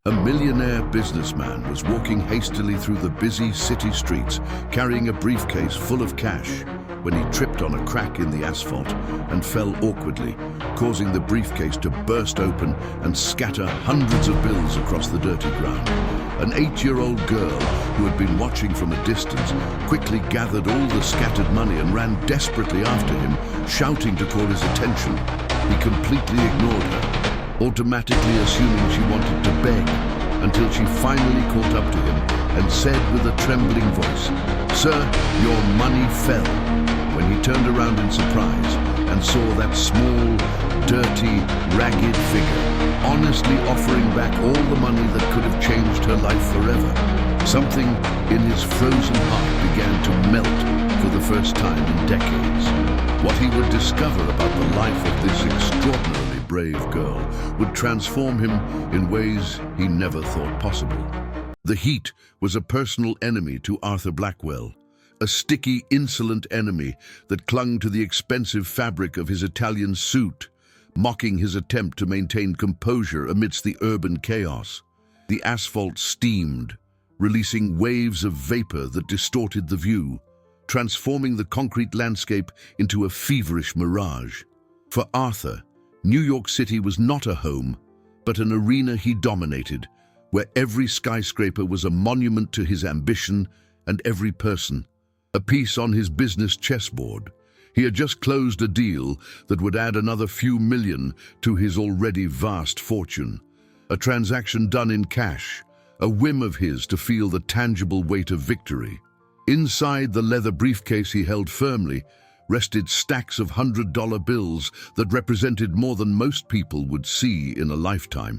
A millionaire businessman was walking hastily through the busy city streets, carrying a briefcase full of cash, when he tripped on a crack in the asphalt and fell awkwardly, causing the briefcase to burst open and scatter hundreds of bills across the dirty ground. An 8-year-old girl, who had been watching from a distance, quickly gathered all the scattered money and ran desperately after him, shouting to call his attention. He completely ignored her, automatically assuming she wanted to beg, until she finally caught up to him and said with a trembling voice, "Sir, your money fell." When he turned around in surprise and saw that small, dirty, ragged figure honestly offering back all the money that could have changed her life forever, something in his frozen heart began to melt for the first time in decades. What he would discover about the life of this extraordinarily brave girl would transform him in ways he never thought possible. The heat was a personal enemy to Arthur Blackwell, a sticky, insolent enemy that clung to the expensive fabric of his Italian suit, mocking his attempt to maintain composure amidst the urban chaos. The asphalt steamed, releasing waves of vapor that distorted the view, transforming the concrete landscape into a feverish mirage. For Arthur, New York City was not a home, but an arena he dominated, where every skyscraper was a monument to his ambition and every person a piece on his business chessboard. He had just closed a deal that would add another few million to his already vast fortune. A transaction done in cash, a whim of his to feel the tangible weight of victory. Inside the leather briefcase he held firmly rested stacks of $100 bills that represented more than most people would see in a lifetime.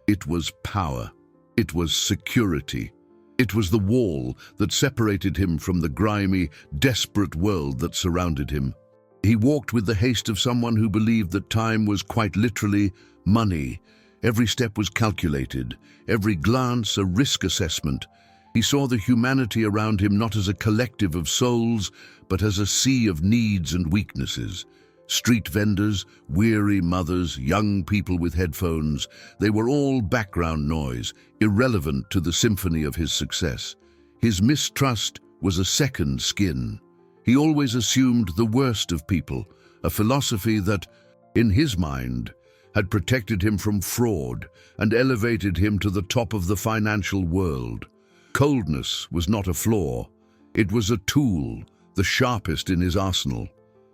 It was power. It was security. It was the wall that separated him from the grimy, desperate world that surrounded him. He walked with the haste of someone who believed that time was quite literally money. Every step was calculated, every glance a risk assessment. He saw the humanity around him not as a collective of souls, but as a sea of needs and weaknesses. Street vendors, weary mothers, young people with headphones, they were all background noise, irrelevant to the symphony of his success. His mistrust was a second skin. He always assumed the worst of people, a philosophy that, in his mind, had protected him from fraud and elevated him to the top of the financial world. Coldness was not a flaw. It was a tool, the sharpest in his arsenal.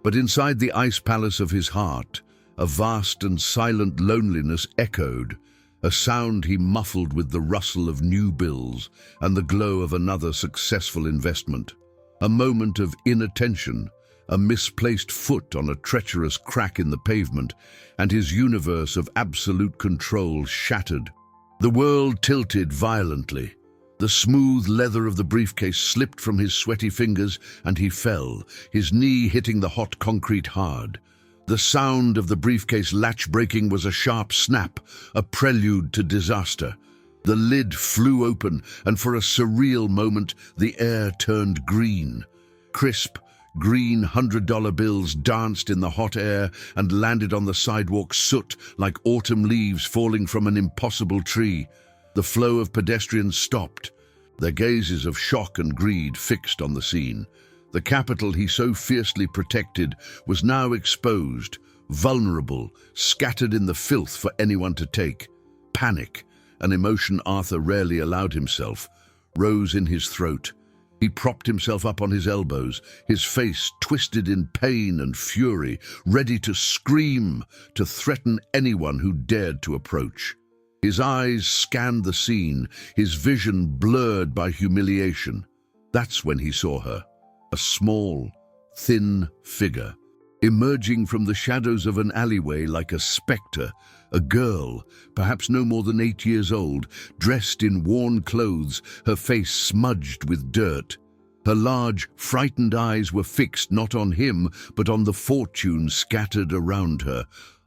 But inside the ice palace of his heart, a vast and silent loneliness echoed, a sound he muffled with the rustle of new bills and the glow of another successful investment. A moment of inattention, a misplaced foot on a treacherous crack in the pavement, and his universe of absolute control shattered. The world tilted violently. The smooth leather of the briefcase slipped from his sweaty fingers and he fell, his knee hitting the hot concrete hard. The sound of the briefcase latch breaking was a sharp snap, a prelude to disaster. The lid flew open and for a surreal moment the air turned green. Crisp, green $100 bills danced in the hot air and landed on the sidewalk soot like autumn leaves falling from an impossible tree. The flow of pedestrians stopped, their gazes of shock and greed fixed on the scene. The capital he so fiercely protected was now exposed, vulnerable, scattered in the filth for anyone to take. Panic, an emotion Arthur rarely allowed himself, rose in his throat. He propped himself up on his elbows, his face twisted in pain and fury, ready to scream, to threaten anyone who dared to approach. His eyes scanned the scene, his vision blurred by humiliation. That's when he saw her, a small, thin figure, emerging from the shadows of an alleyway like a spectre, a girl, perhaps no more than 8 years old, dressed in worn clothes, her face smudged with dirt. Her large, frightened eyes were fixed not on him, but on the fortune scattered around her.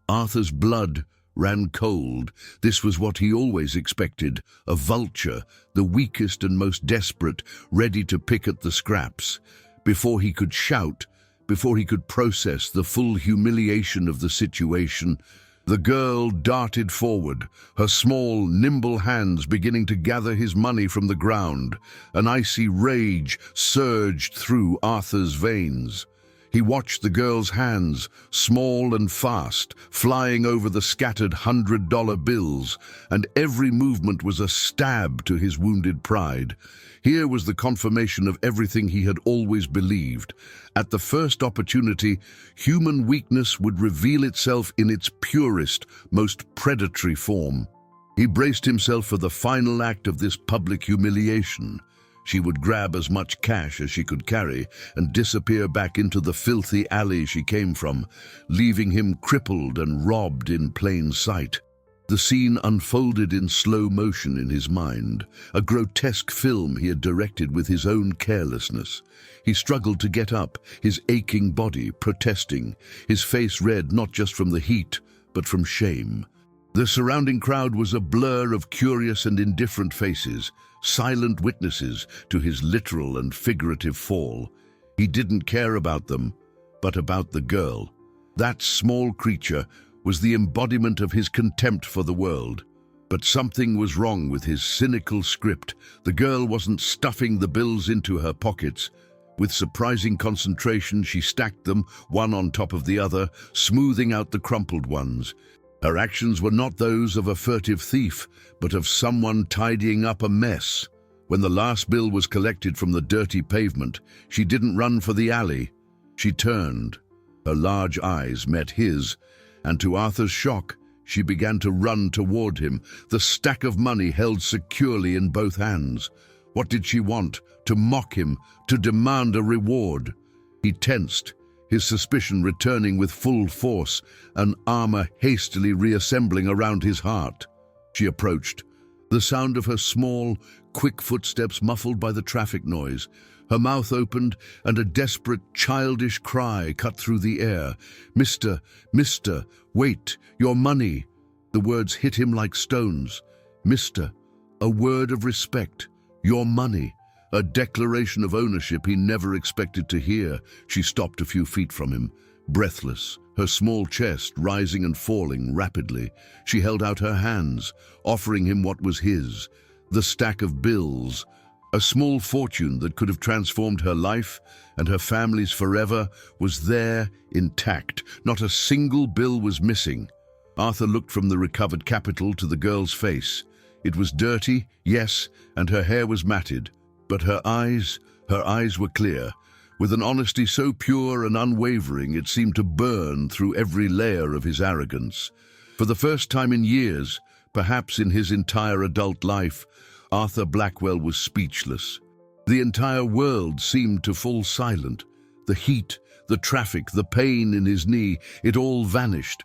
Arthur's blood ran cold. This was what he always expected, a vulture, the weakest and most desperate, ready to pick at the scraps. Before he could shout, before he could process the full humiliation of the situation, The girl darted forward, her small, nimble hands beginning to gather his money from the ground. An icy rage surged through Arthur's veins. He watched the girl's hands, small and fast, flying over the scattered $100 bills, and every movement was a stab to his wounded pride. Here was the confirmation of everything he had always believed. At the first opportunity, human weakness would reveal itself in its purest, most predatory form. He braced himself for the final act of this public humiliation. She would grab as much cash as she could carry and disappear back into the filthy alley she came from, leaving him crippled and robbed in plain sight. The scene unfolded in slow motion in his mind, a grotesque film he had directed with his own carelessness. He struggled to get up, his aching body protesting, his face red not just from the heat, but from shame. The surrounding crowd was a blur of curious and indifferent faces, silent witnesses to his literal and figurative fall. He didn't care about them, but about the girl. That small creature was the embodiment of his contempt for the world. But something was wrong with his cynical script. The girl wasn't stuffing the bills into her pockets. With surprising concentration, she stacked them, one on top of the other, smoothing out the crumpled ones. Her actions were not those of a furtive thief, but of someone tidying up a mess. When the last bill was collected from the dirty pavement, she didn't run for the alley. She turned. Her large eyes met his, and to Arthur's shock, she began to run toward him, the stack of money held securely in both hands. What did she want? To mock him, to demand a reward. He tensed, his suspicion returning with full force, an armor hastily reassembling around his heart. She approached, the sound of her small, quick footsteps muffled by the traffic noise. Her mouth opened, and a desperate, childish cry cut through the air. "Mister, wait, your money." The words hit him like stones. Mister, a word of respect, your money. A declaration of ownership he never expected to hear. She stopped a few feet from him, breathless, her small chest rising and falling rapidly. She held out her hands, offering him what was his, the stack of bills. A small fortune that could have transformed her life and her family's forever was there, intact. Not a single bill was missing. Arthur looked from the recovered capital to the girl's face. It was dirty, yes, and her hair was matted. But her eyes were clear, with an honesty so pure and unwavering it seemed to burn through every layer of his arrogance. For the first time in years, perhaps in his entire adult life, Arthur Blackwell was speechless. The entire world seemed to fall silent. The heat, the traffic, the pain in his knee, it all vanished.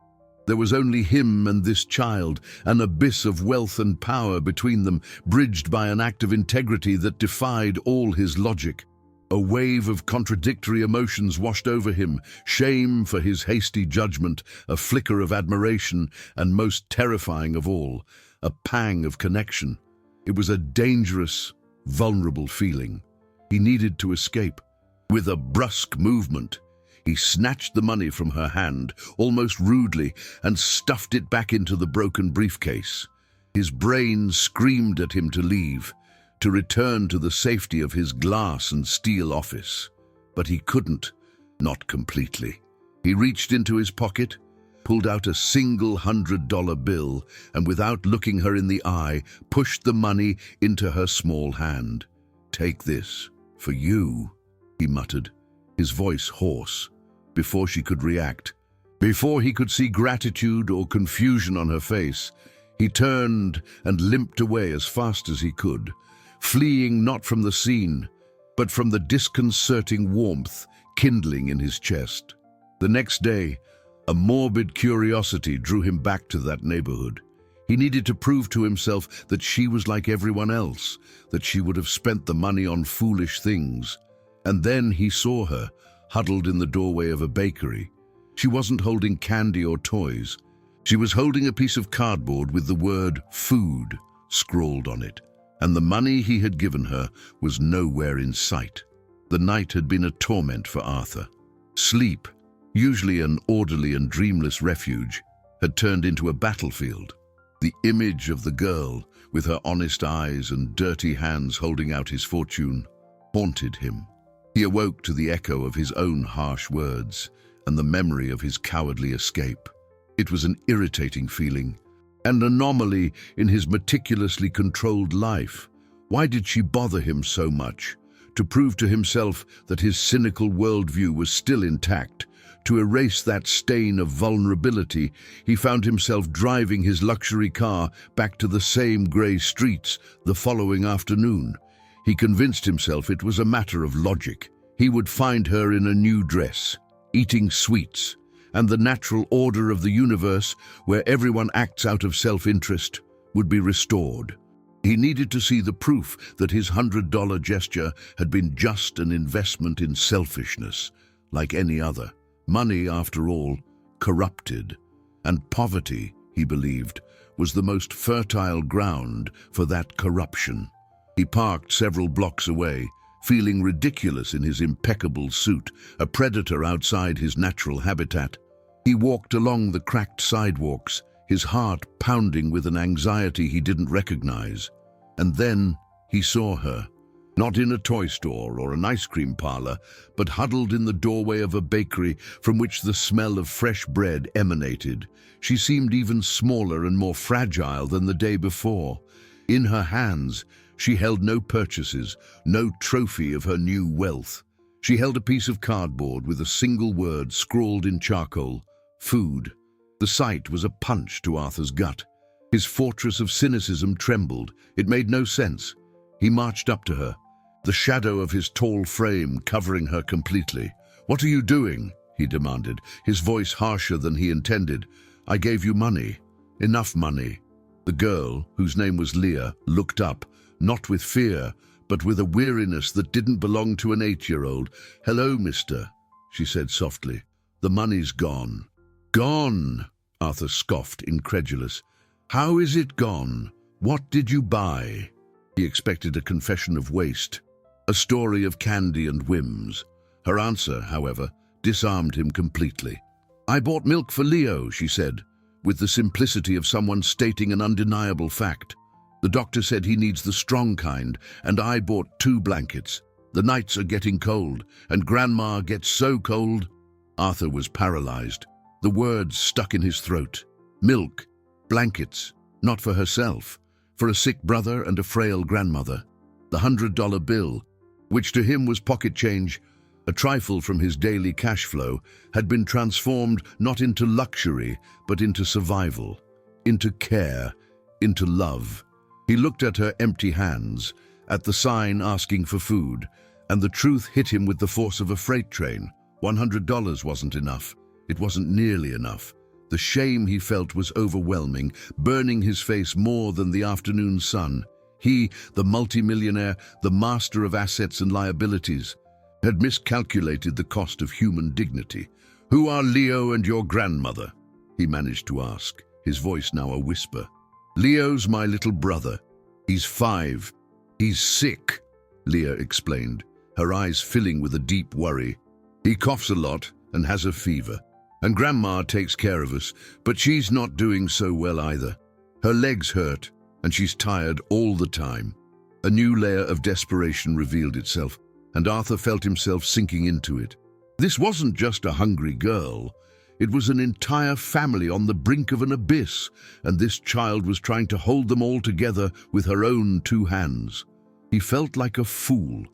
There was only him and this child, an abyss of wealth and power between them, bridged by an act of integrity that defied all his logic. A wave of contradictory emotions washed over him, shame for his hasty judgment, a flicker of admiration, and most terrifying of all, a pang of connection. It was a dangerous, vulnerable feeling. He needed to escape. With a brusque movement, he snatched the money from her hand, almost rudely, and stuffed it back into the broken briefcase. His brain screamed at him to leave, to return to the safety of his glass and steel office. But he couldn't, not completely. He reached into his pocket, pulled out a single $100 bill, and without looking her in the eye, pushed the money into her small hand. "Take this, for you," he muttered, his voice hoarse. Before she could react, before he could see gratitude or confusion on her face, he turned and limped away as fast as he could, fleeing not from the scene, but from the disconcerting warmth kindling in his chest. The next day, a morbid curiosity drew him back to that neighborhood. He needed to prove to himself that she was like everyone else, that she would have spent the money on foolish things. And then he saw her, huddled in the doorway of a bakery. She wasn't holding candy or toys. She was holding a piece of cardboard with the word "food" scrawled on it, and the money he had given her was nowhere in sight. The night had been a torment for Arthur. Sleep, usually an orderly and dreamless refuge, had turned into a battlefield. The image of the girl, with her honest eyes and dirty hands holding out his fortune, haunted him. He awoke to the echo of his own harsh words and the memory of his cowardly escape. It was an irritating feeling, an anomaly in his meticulously controlled life. Why did she bother him so much? To prove to himself that his cynical worldview was still intact, to erase that stain of vulnerability, he found himself driving his luxury car back to the same grey streets the following afternoon. He convinced himself it was a matter of logic. He would find her in a new dress, eating sweets, and the natural order of the universe, where everyone acts out of self-interest, would be restored. He needed to see the proof that his $100 gesture had been just an investment in selfishness, like any other. Money, after all, corrupted, and poverty, he believed, was the most fertile ground for that corruption. He parked several blocks away, feeling ridiculous in his impeccable suit, a predator outside his natural habitat. He walked along the cracked sidewalks, his heart pounding with an anxiety he didn't recognize. And then he saw her, not in a toy store or an ice cream parlor, but huddled in the doorway of a bakery from which the smell of fresh bread emanated. She seemed even smaller and more fragile than the day before. In her hands, she held no purchases, no trophy of her new wealth. She held a piece of cardboard with a single word scrawled in charcoal: food. The sight was a punch to Arthur's gut. His fortress of cynicism trembled. It made no sense. He marched up to her, the shadow of his tall frame covering her completely. "What are you doing?" he demanded, his voice harsher than he intended. "I gave you money. Enough money." The girl, whose name was Leah, looked up, not with fear, but with a weariness that didn't belong to an 8-year-old. "Hello, mister," she said softly. "The money's gone." "Gone?" Arthur scoffed, incredulous. "How is it gone? What did you buy?" He expected a confession of waste, a story of candy and whims. Her answer, however, disarmed him completely. "I bought milk for Leo," she said, with the simplicity of someone stating an undeniable fact. "The doctor said he needs the strong kind, and I bought 2 blankets. The nights are getting cold, and Grandma gets so cold." Arthur was paralyzed. The words stuck in his throat. Milk, blankets, not for herself, for a sick brother and a frail grandmother. The $100 bill, which to him was pocket change, a trifle from his daily cash flow, had been transformed not into luxury, but into survival, into care, into love. He looked at her empty hands, at the sign asking for food, and the truth hit him with the force of a freight train. $100 wasn't enough. It wasn't nearly enough. The shame he felt was overwhelming, burning his face more than the afternoon sun. He, the multimillionaire, the master of assets and liabilities, had miscalculated the cost of human dignity. "Who are Leo and your grandmother?" he managed to ask, his voice now a whisper. "Leo's my little brother. He's 5. He's sick," Leah explained, her eyes filling with a deep worry. "He coughs a lot and has a fever. And Grandma takes care of us, but she's not doing so well either. Her legs hurt, and she's tired all the time." A new layer of desperation revealed itself, and Arthur felt himself sinking into it. This wasn't just a hungry girl. It was an entire family on the brink of an abyss, and this child was trying to hold them all together with her own 2 hands. He felt like a fool,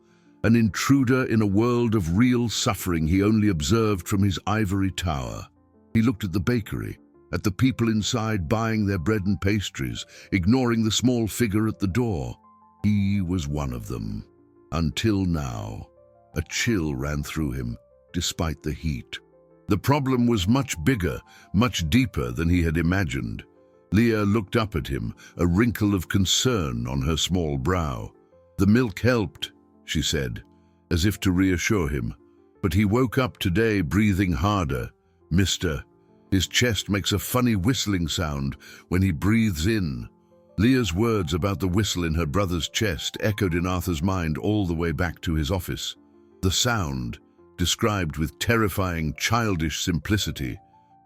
an intruder in a world of real suffering he only observed from his ivory tower. He looked at the bakery, at the people inside buying their bread and pastries, ignoring the small figure at the door. He was one of them. Until now. A chill ran through him, despite the heat. The problem was much bigger, much deeper than he had imagined. Leah looked up at him, a wrinkle of concern on her small brow. "The milk helped," she said, as if to reassure him. "But he woke up today breathing harder. Mister, his chest makes a funny whistling sound when he breathes in." Leah's words about the whistle in her brother's chest echoed in Arthur's mind all the way back to his office. The sound, described with terrifying, childish simplicity,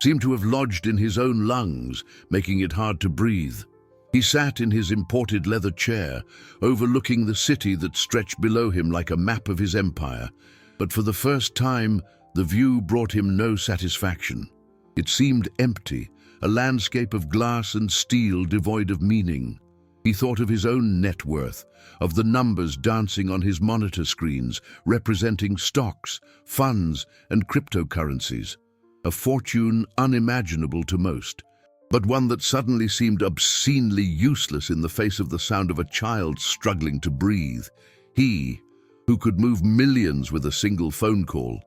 seemed to have lodged in his own lungs, making it hard to breathe. He sat in his imported leather chair, overlooking the city that stretched below him like a map of his empire. But for the first time, the view brought him no satisfaction. It seemed empty, a landscape of glass and steel devoid of meaning. He thought of his own net worth, of the numbers dancing on his monitor screens, representing stocks, funds, and cryptocurrencies. A fortune unimaginable to most, but one that suddenly seemed obscenely useless in the face of the sound of a child struggling to breathe. He, who could move millions with a single phone call,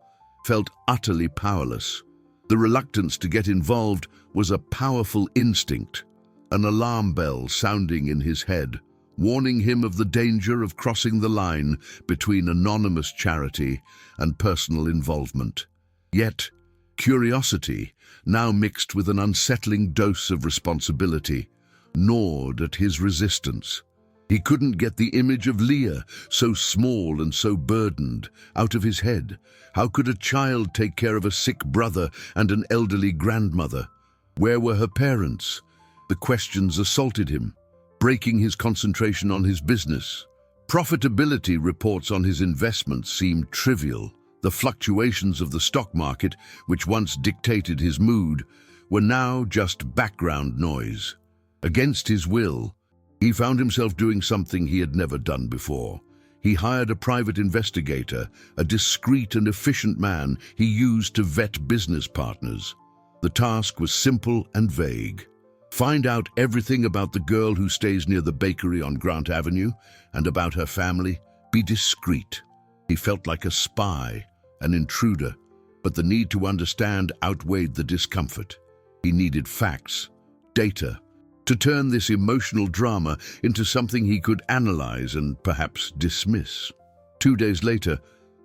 felt utterly powerless. The reluctance to get involved was a powerful instinct, an alarm bell sounding in his head, warning him of the danger of crossing the line between anonymous charity and personal involvement. Yet, curiosity, now mixed with an unsettling dose of responsibility, gnawed at his resistance. He couldn't get the image of Leah, so small and so burdened, out of his head. How could a child take care of a sick brother and an elderly grandmother? Where were her parents? The questions assaulted him, breaking his concentration on his business. Profitability reports on his investments seemed trivial. The fluctuations of the stock market, which once dictated his mood, were now just background noise. Against his will, he found himself doing something he had never done before. He hired a private investigator, a discreet and efficient man he used to vet business partners. The task was simple and vague. Find out everything about the girl who stays near the bakery on Grant Avenue and about her family. Be discreet. He felt like a spy, an intruder, but the need to understand outweighed the discomfort. He needed facts, data, to turn this emotional drama into something he could analyze and perhaps dismiss. 2 days later,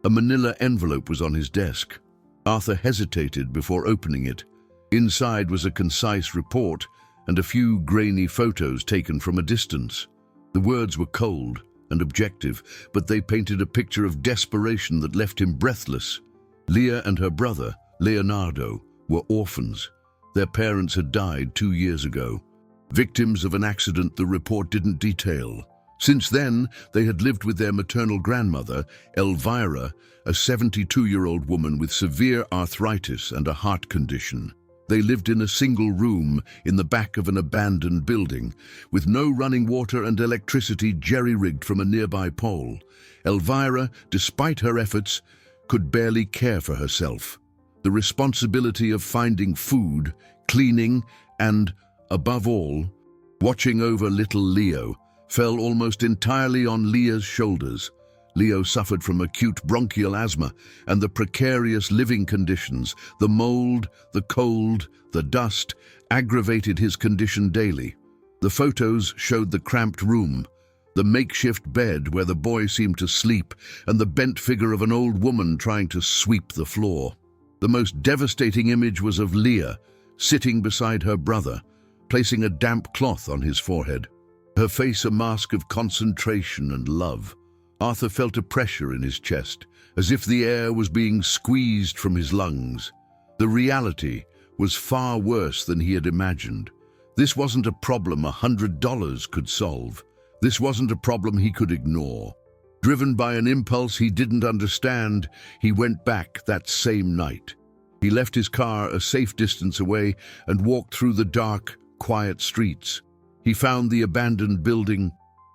a manila envelope was on his desk. Arthur hesitated before opening it. Inside was a concise report and a few grainy photos taken from a distance. The words were cold and objective, but they painted a picture of desperation that left him breathless. Leah and her brother, Leonardo, were orphans. Their parents had died 2 years ago, victims of an accident the report didn't detail. Since then, they had lived with their maternal grandmother, Elvira, a 72-year-old woman with severe arthritis and a heart condition. They lived in a single room in the back of an abandoned building, with no running water and electricity jerry-rigged from a nearby pole. Elvira, despite her efforts, could barely care for herself. The responsibility of finding food, cleaning, and, above all, watching over little Leo fell almost entirely on Leah's shoulders. Leo suffered from acute bronchial asthma, and the precarious living conditions, the mold, the cold, the dust, aggravated his condition daily. The photos showed the cramped room, the makeshift bed where the boy seemed to sleep, and the bent figure of an old woman trying to sweep the floor. The most devastating image was of Leah, sitting beside her brother, placing a damp cloth on his forehead, her face a mask of concentration and love. Arthur felt a pressure in his chest, as if the air was being squeezed from his lungs. The reality was far worse than he had imagined. This wasn't a problem $100 could solve. This wasn't a problem he could ignore. Driven by an impulse he didn't understand, he went back that same night. He left his car a safe distance away and walked through the dark, quiet streets. He found the abandoned building,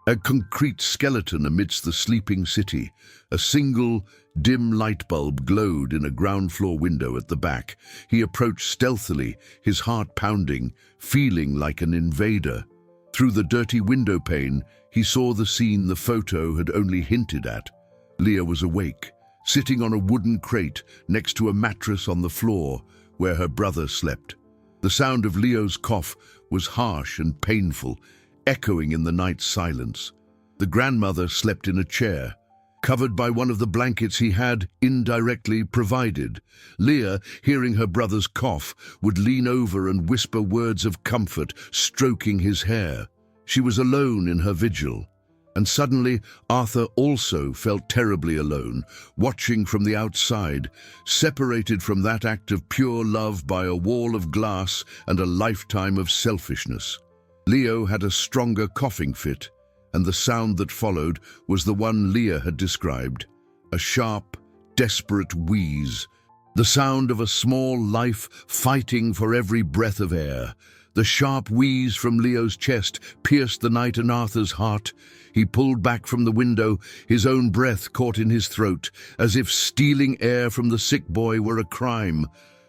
a concrete skeleton amidst the sleeping city. A single, dim light bulb glowed in a ground-floor window at the back. He approached stealthily, his heart pounding, feeling like an invader. Through the dirty window pane, he saw the scene the photo had only hinted at. Leah was awake, sitting on a wooden crate next to a mattress on the floor where her brother slept. The sound of Leo's cough was harsh and painful, echoing in the night's silence. The grandmother slept in a chair, covered by one of the blankets he had indirectly provided. Leah, hearing her brother's cough, would lean over and whisper words of comfort, stroking his hair. She was alone in her vigil, And suddenly, Arthur also felt terribly alone, watching from the outside, separated from that act of pure love by a wall of glass and a lifetime of selfishness. Leo had a stronger coughing fit, and the sound that followed was the one Leah had described, a sharp, desperate wheeze, the sound of a small life fighting for every breath of air. The sharp wheeze from Leo's chest pierced the night in Arthur's heart. He pulled back from the window, his own breath caught in his throat, as if stealing air from the sick boy were a crime.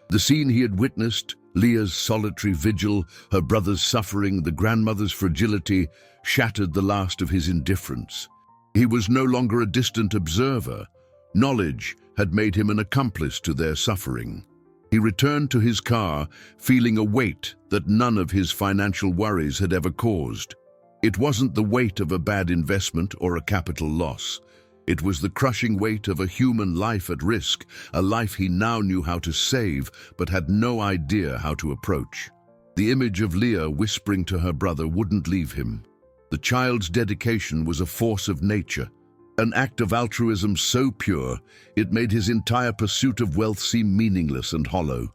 The scene he had witnessed, Leah's solitary vigil, her brother's suffering, the grandmother's fragility, shattered the last of his indifference. He was no longer a distant observer. Knowledge had made him an accomplice to their suffering. He returned to his car, feeling a weight that none of his financial worries had ever caused. It wasn't the weight of a bad investment or a capital loss. It was the crushing weight of a human life at risk, a life he now knew how to save, but had no idea how to approach. The image of Leah whispering to her brother wouldn't leave him. The child's dedication was a force of nature, an act of altruism so pure, it made his entire pursuit of wealth seem meaningless and hollow.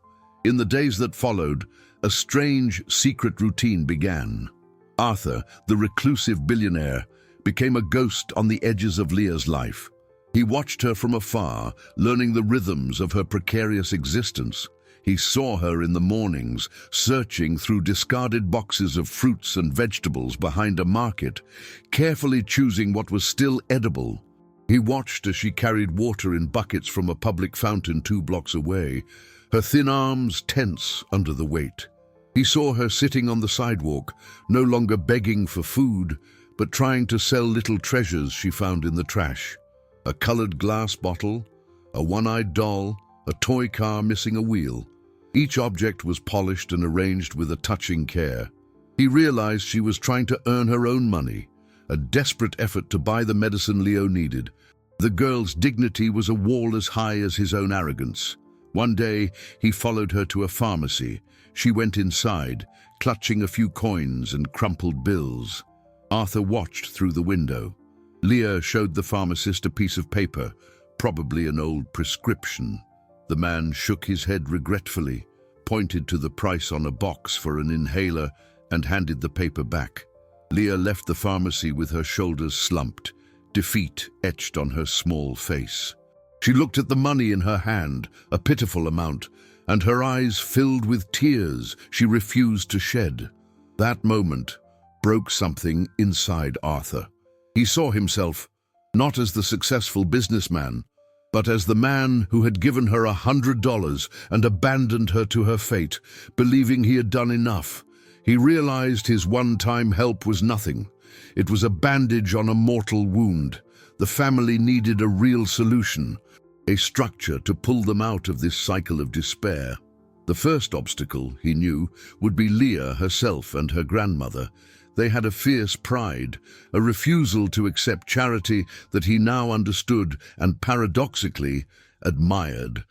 In the days that followed, a strange, secret routine began. Arthur, the reclusive billionaire, became a ghost on the edges of Leah's life. He watched her from afar, learning the rhythms of her precarious existence. He saw her in the mornings, searching through discarded boxes of fruits and vegetables behind a market, carefully choosing what was still edible. He watched as she carried water in buckets from a public fountain 2 blocks away, her thin arms tense under the weight. He saw her sitting on the sidewalk, no longer begging for food, but trying to sell little treasures she found in the trash. A colored glass bottle, a one-eyed doll, a toy car missing a wheel. Each object was polished and arranged with a touching care. He realized she was trying to earn her own money, a desperate effort to buy the medicine Leo needed. The girl's dignity was a wall as high as his own arrogance. One day, he followed her to a pharmacy. She went inside, clutching a few coins and crumpled bills. Arthur watched through the window. Leah showed the pharmacist a piece of paper, probably an old prescription. The man shook his head regretfully, pointed to the price on a box for an inhaler, and handed the paper back. Leah left the pharmacy with her shoulders slumped, defeat etched on her small face. She looked at the money in her hand, a pitiful amount, and her eyes filled with tears she refused to shed. That moment broke something inside Arthur. He saw himself not as the successful businessman, but as the man who had given her $100 and abandoned her to her fate, believing he had done enough. He realized his one-time help was nothing. It was a bandage on a mortal wound. The family needed a real solution, a structure to pull them out of this cycle of despair. The first obstacle, he knew, would be Leah herself and her grandmother. They had a fierce pride, a refusal to accept charity that he now understood and, paradoxically, admired.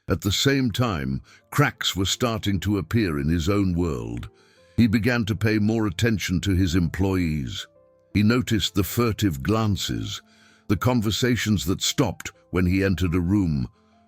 At the same time, cracks were starting to appear in his own world. He began to pay more attention to his employees. He noticed the furtive glances, the conversations that stopped when he entered a room.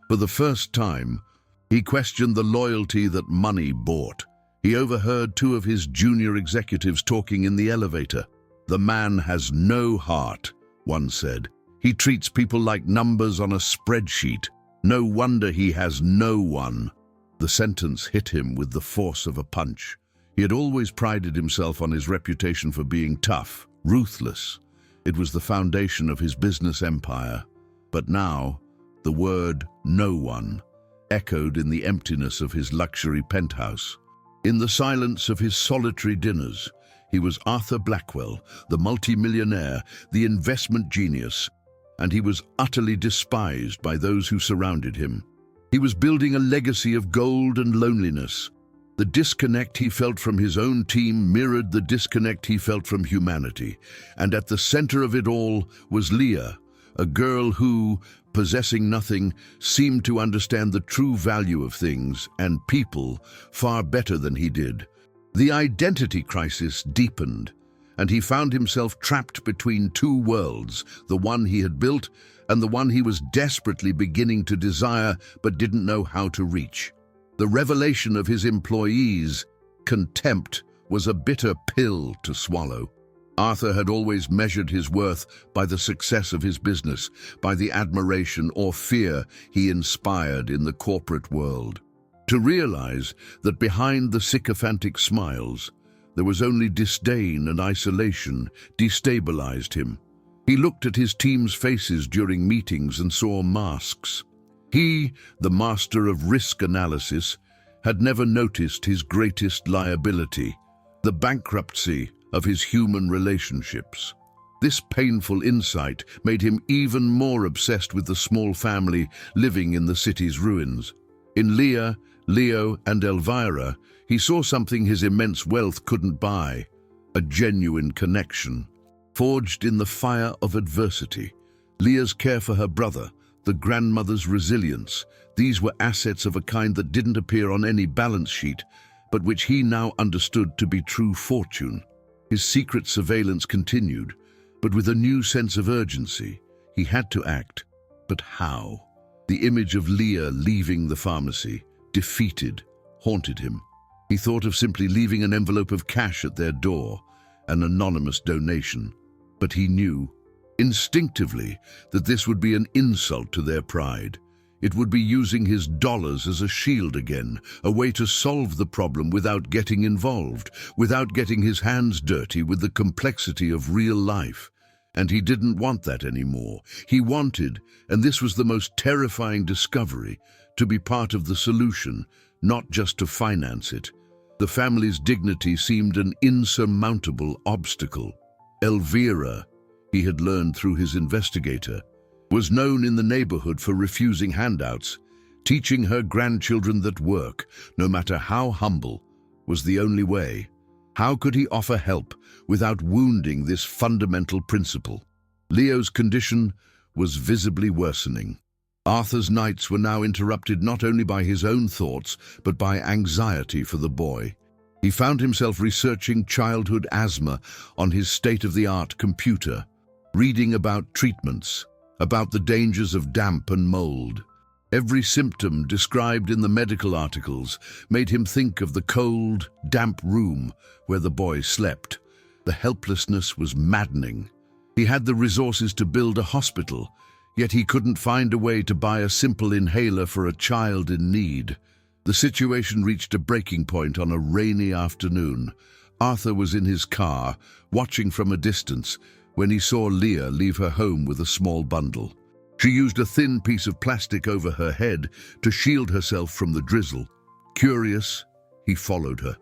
For the first time, he questioned the loyalty that money bought. He overheard 2 of his junior executives talking in the elevator. "The man has no heart," one said. "He treats people like numbers on a spreadsheet. No wonder he has no one." The sentence hit him with the force of a punch. He had always prided himself on his reputation for being tough, ruthless. It was the foundation of his business empire. But now, the word "no one" echoed in the emptiness of his luxury penthouse. In the silence of his solitary dinners, he was Arthur Blackwell, the multimillionaire, the investment genius, and he was utterly despised by those who surrounded him. He was building a legacy of gold and loneliness. The disconnect he felt from his own team mirrored the disconnect he felt from humanity, and at the center of it all was Leah, a girl who, possessing nothing, seemed to understand the true value of things and people far better than he did. The identity crisis deepened. and he found himself trapped between two worlds, the one he had built and the one he was desperately beginning to desire but didn't know how to reach. The revelation of his employees' contempt was a bitter pill to swallow. Arthur had always measured his worth by the success of his business, by the admiration or fear he inspired in the corporate world. To realize that behind the sycophantic smiles, there was only disdain and isolation destabilized him. He looked at his team's faces during meetings and saw masks. He, the master of risk analysis, had never noticed his greatest liability, the bankruptcy of his human relationships. This painful insight made him even more obsessed with the small family living in the city's ruins. In Leah, Leo, and Elvira, he saw something his immense wealth couldn't buy, a genuine connection. Forged in the fire of adversity, Leah's care for her brother, the grandmother's resilience, these were assets of a kind that didn't appear on any balance sheet, but which he now understood to be true fortune. His secret surveillance continued, but with a new sense of urgency. He had to act. But how? The image of Leah leaving the pharmacy, defeated, haunted him. He thought of simply leaving an envelope of cash at their door, an anonymous donation. But he knew, instinctively, that this would be an insult to their pride. It would be using his dollars as a shield again, a way to solve the problem without getting involved, without getting his hands dirty with the complexity of real life. And he didn't want that anymore. He wanted, and this was the most terrifying discovery, to be part of the solution, not just to finance it. The family's dignity seemed an insurmountable obstacle. Elvira, he had learned through his investigator, was known in the neighborhood for refusing handouts, teaching her grandchildren that work, no matter how humble, was the only way. How could he offer help without wounding this fundamental principle? Leo's condition was visibly worsening. Arthur's nights were now interrupted not only by his own thoughts, but by anxiety for the boy. He found himself researching childhood asthma on his state-of-the-art computer, reading about treatments, about the dangers of damp and mold. Every symptom described in the medical articles made him think of the cold, damp room where the boy slept. The helplessness was maddening. He had the resources to build a hospital, yet he couldn't find a way to buy a simple inhaler for a child in need. The situation reached a breaking point on a rainy afternoon. Arthur was in his car, watching from a distance, when he saw Leah leave her home with a small bundle. She used a thin piece of plastic over her head to shield herself from the drizzle. Curious, he followed her.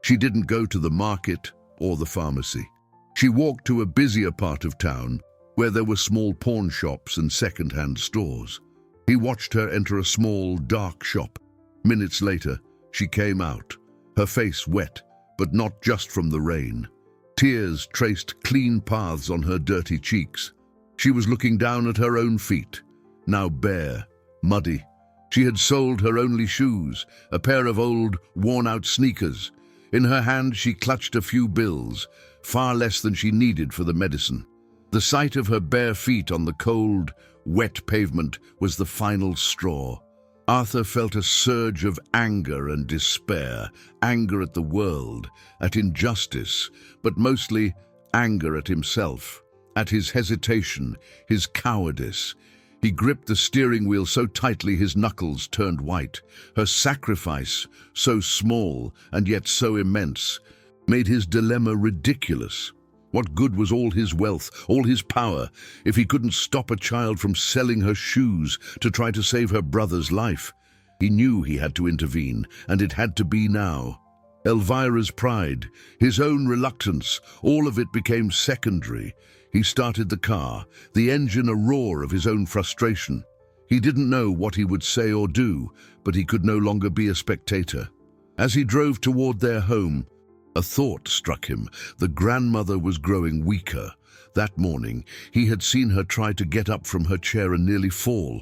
She didn't go to the market or the pharmacy. She walked to a busier part of town, where there were small pawn shops and second-hand stores. He watched her enter a small, dark shop. Minutes later, she came out, her face wet, but not just from the rain. Tears traced clean paths on her dirty cheeks. She was looking down at her own feet, now bare, muddy. She had sold her only shoes, a pair of old, worn-out sneakers. In her hand, she clutched a few bills, far less than she needed for the medicine. The sight of her bare feet on the cold, wet pavement was the final straw. Arthur felt a surge of anger and despair, anger at the world, at injustice, but mostly anger at himself, at his hesitation, his cowardice. He gripped the steering wheel so tightly his knuckles turned white. Her sacrifice, so small and yet so immense, made his dilemma ridiculous. What good was all his wealth, all his power, if he couldn't stop a child from selling her shoes to try to save her brother's life? He knew he had to intervene, and it had to be now. Elvira's pride, his own reluctance, all of it became secondary. He started the car, the engine a roar of his own frustration. He didn't know what he would say or do, but he could no longer be a spectator. As he drove toward their home, a thought struck him. The grandmother was growing weaker. That morning, he had seen her try to get up from her chair and nearly fall.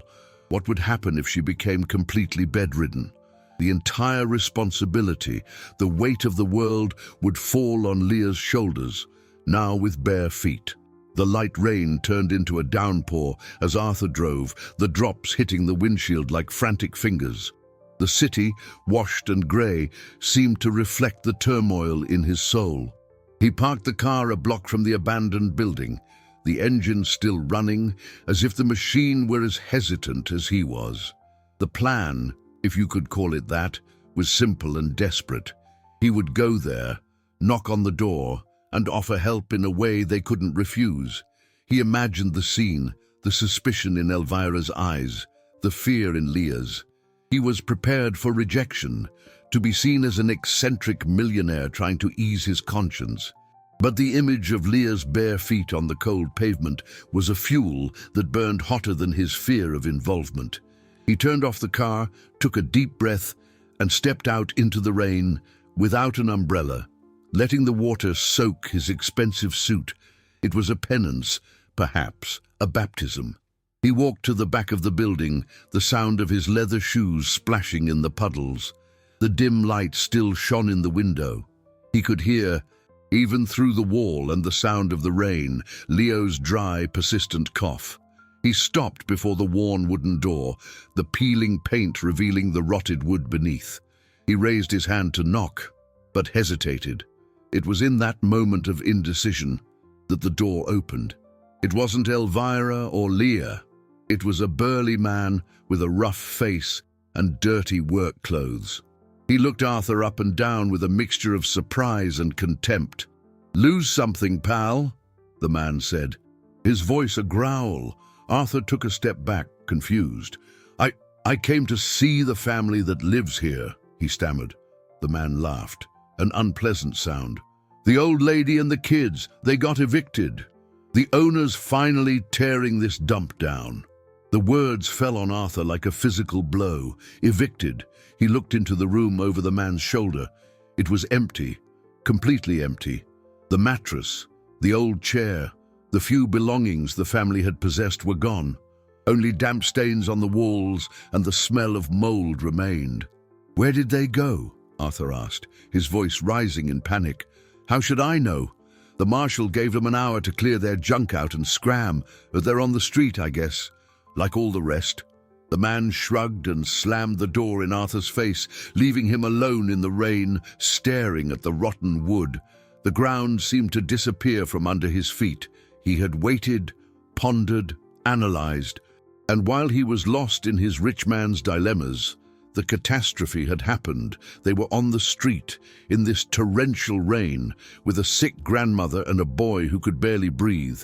What would happen if she became completely bedridden? The entire responsibility, the weight of the world, would fall on Leah's shoulders. now with bare feet. The light rain turned into a downpour as Arthur drove, the drops hitting the windshield like frantic fingers. The city, washed and grey, seemed to reflect the turmoil in his soul. He parked the car a block from the abandoned building, the engine still running, as if the machine were as hesitant as he was. The plan, if you could call it that, was simple and desperate. He would go there, knock on the door, and offer help in a way they couldn't refuse. He imagined the scene, the suspicion in Elvira's eyes, the fear in Leah's. He was prepared for rejection, to be seen as an eccentric millionaire trying to ease his conscience. But the image of Leah's bare feet on the cold pavement was a fuel that burned hotter than his fear of involvement. He turned off the car, took a deep breath, and stepped out into the rain without an umbrella, letting the water soak his expensive suit. It was a penance, perhaps a baptism. He walked to the back of the building, the sound of his leather shoes splashing in the puddles. The dim light still shone in the window. He could hear, even through the wall and the sound of the rain, Leo's dry, persistent cough. He stopped before the worn wooden door, the peeling paint revealing the rotted wood beneath. He raised his hand to knock, but hesitated. It was in that moment of indecision that the door opened. It wasn't Elvira or Leah. It was a burly man with a rough face and dirty work clothes. He looked Arthur up and down with a mixture of surprise and contempt. "Lose something, pal," the man said, his voice a growl. Arthur took a step back, confused. I came to see the family that lives here," he stammered. The man laughed, an unpleasant sound. "The old lady and the kids, they got evicted. The owner's finally tearing this dump down." The words fell on Arthur like a physical blow. Evicted. He looked into the room over the man's shoulder. It was empty, completely empty. The mattress, the old chair, the few belongings the family had possessed were gone. Only damp stains on the walls and the smell of mold remained. "Where did they go?" Arthur asked, his voice rising in panic. "How should I know? The marshal gave them an hour to clear their junk out and scram, but they're on the street, I guess, like all the rest." The man shrugged and slammed the door in Arthur's face, leaving him alone in the rain, staring at the rotten wood. The ground seemed to disappear from under his feet. He had waited, pondered, analyzed, and while he was lost in his rich man's dilemmas, the catastrophe had happened. They were on the street, in this torrential rain, with a sick grandmother and a boy who could barely breathe.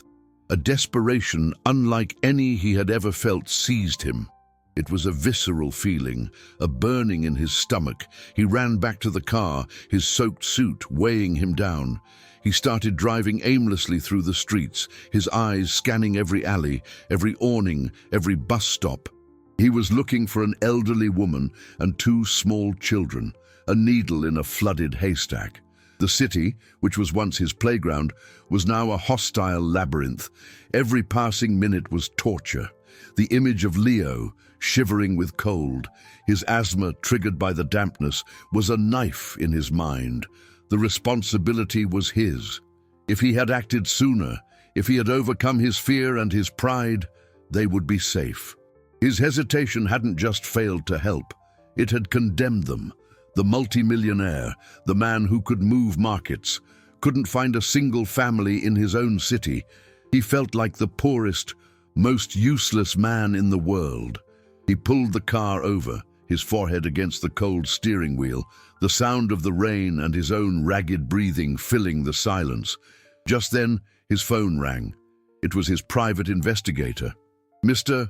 A desperation unlike any he had ever felt seized him. It was a visceral feeling, a burning in his stomach. He ran back to the car, his soaked suit weighing him down. He started driving aimlessly through the streets, his eyes scanning every alley, every awning, every bus stop. He was looking for an elderly woman and two small children, a needle in a flooded haystack. The city, which was once his playground, was now a hostile labyrinth. Every passing minute was torture. The image of Leo, shivering with cold, his asthma triggered by the dampness, was a knife in his mind. The responsibility was his. If he had acted sooner, if he had overcome his fear and his pride, they would be safe. His hesitation hadn't just failed to help, it had condemned them. The multimillionaire, the man who could move markets, couldn't find a single family in his own city. He felt like the poorest, most useless man in the world. He pulled the car over, his forehead against the cold steering wheel, the sound of the rain and his own ragged breathing filling the silence. Just then, his phone rang. It was his private investigator. "Mr.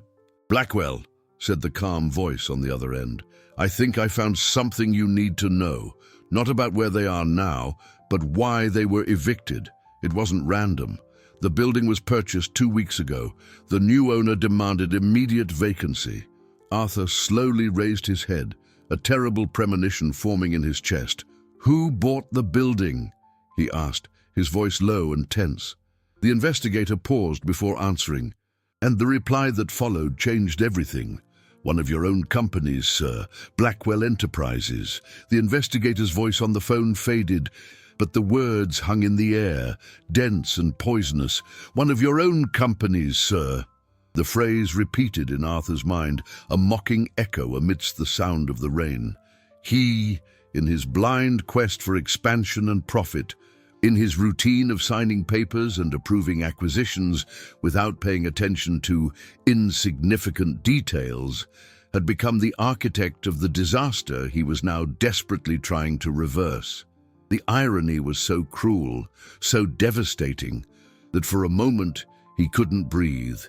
Blackwell," said the calm voice on the other end. "I think I found something you need to know. Not about where they are now, but why they were evicted. It wasn't random. The building was purchased 2 weeks ago. The new owner demanded immediate vacancy." Arthur slowly raised his head, a terrible premonition forming in his chest. "Who bought the building?" he asked, his voice low and tense. The investigator paused before answering, and the reply that followed changed everything. "One of your own companies, sir, Blackwell Enterprises." The investigator's voice on the phone faded, but the words hung in the air, dense and poisonous. "One of your own companies, sir." The phrase repeated in Arthur's mind, a mocking echo amidst the sound of the rain. He, in his blind quest for expansion and profit, in his routine of signing papers and approving acquisitions without paying attention to insignificant details, had become the architect of the disaster he was now desperately trying to reverse. The irony was so cruel, so devastating, that for a moment he couldn't breathe.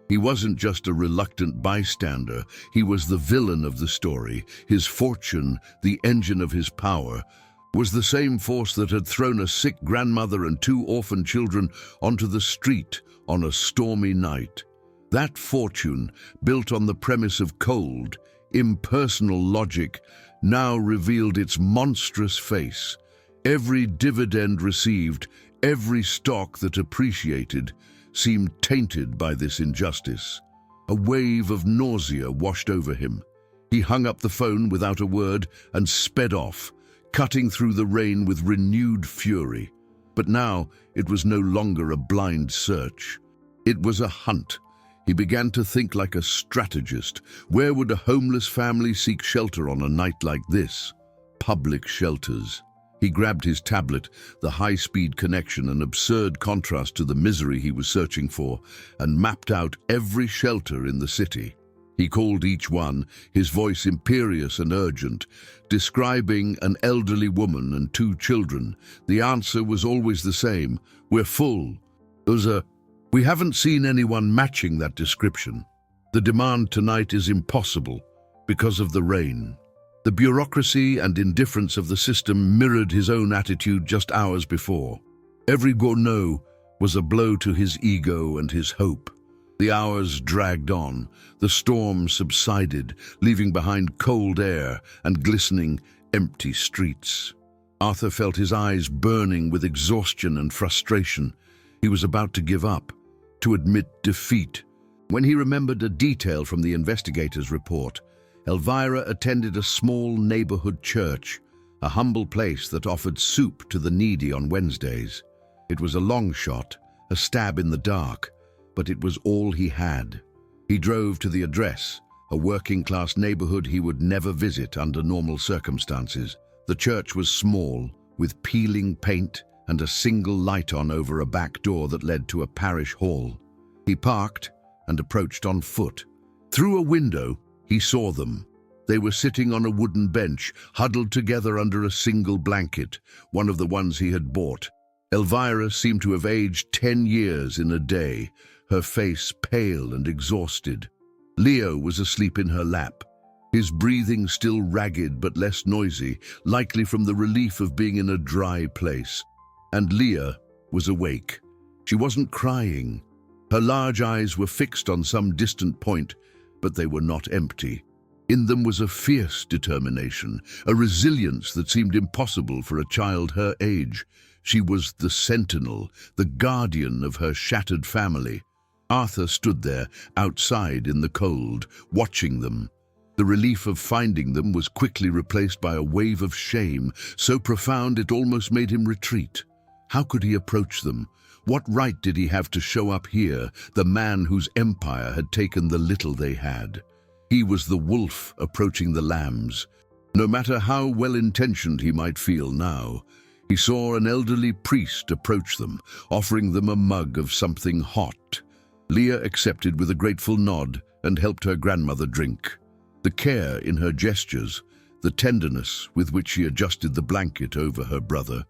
He wasn't just a reluctant bystander, he was the villain of the story. His fortune, the engine of his power, was the same force that had thrown a sick grandmother and 2 orphan children onto the street on a stormy night. That fortune, built on the premise of cold, impersonal logic, now revealed its monstrous face. Every dividend received, every stock that appreciated, seemed tainted by this injustice. A wave of nausea washed over him. He hung up the phone without a word and sped off, cutting through the rain with renewed fury. But now it was no longer a blind search. It was a hunt. He began to think like a strategist. Where would a homeless family seek shelter on a night like this? Public shelters. He grabbed his tablet, the high-speed connection, an absurd contrast to the misery he was searching for, and mapped out every shelter in the city. He called each one, his voice imperious and urgent, describing an elderly woman and 2 children. The answer was always the same: "We're full." "We haven't seen anyone matching that description. The demand tonight is impossible because of the rain." The bureaucracy and indifference of the system mirrored his own attitude just hours before. Every no was a blow to his ego and his hope. The hours dragged on. The storm subsided, leaving behind cold air and glistening, empty streets. Arthur felt his eyes burning with exhaustion and frustration. He was about to give up, to admit defeat, when he remembered a detail from the investigator's report. Elvira attended a small neighborhood church, a humble place that offered soup to the needy on Wednesdays. It was a long shot, a stab in the dark, but it was all he had. He drove to the address, a working-class neighborhood he would never visit under normal circumstances. The church was small, with peeling paint and a single light on over a back door that led to a parish hall. He parked and approached on foot. Through a window, he saw them. They were sitting on a wooden bench, huddled together under a single blanket, one of the ones he had bought. Elvira seemed to have aged 10 years in a day, her face pale and exhausted. Leo was asleep in her lap, his breathing still ragged but less noisy, likely from the relief of being in a dry place. And Leah was awake. She wasn't crying. Her large eyes were fixed on some distant point, but they were not empty. In them was a fierce determination, a resilience that seemed impossible for a child her age. She was the sentinel, the guardian of her shattered family. Arthur stood there, outside in the cold, watching them. The relief of finding them was quickly replaced by a wave of shame, so profound it almost made him retreat. How could he approach them? What right did he have to show up here, the man whose empire had taken the little they had? He was the wolf approaching the lambs. No matter how well-intentioned he might feel now, he saw an elderly priest approach them, offering them a mug of something hot. Leah accepted with a grateful nod and helped her grandmother drink. The care in her gestures, the tenderness with which she adjusted the blanket over her brother,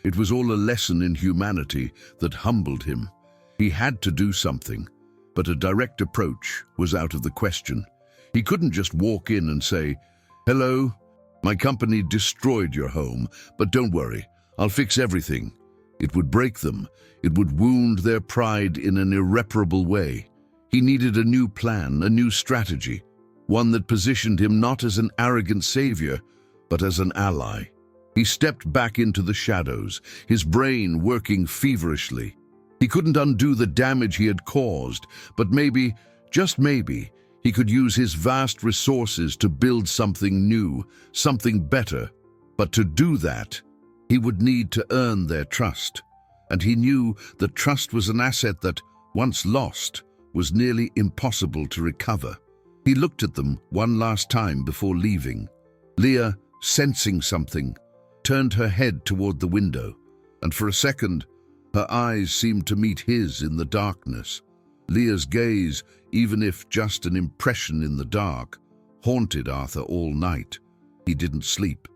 it was all a lesson in humanity that humbled him. He had to do something, but a direct approach was out of the question. He couldn't just walk in and say, "Hello, my company destroyed your home, but don't worry, I'll fix everything." It would break them. It would wound their pride in an irreparable way. He needed a new plan, a new strategy, one that positioned him not as an arrogant savior, but as an ally. He stepped back into the shadows, his brain working feverishly. He couldn't undo the damage he had caused, but maybe, just maybe, he could use his vast resources to build something new, something better. But to do that, He would need to earn their trust, and he knew that trust was an asset that, once lost, was nearly impossible to recover. He looked at them one last time before leaving. Leah, sensing something, turned her head toward the window, and for a second, her eyes seemed to meet his in the darkness. Leah's gaze, even if just an impression in the dark, haunted Arthur all night. He didn't sleep.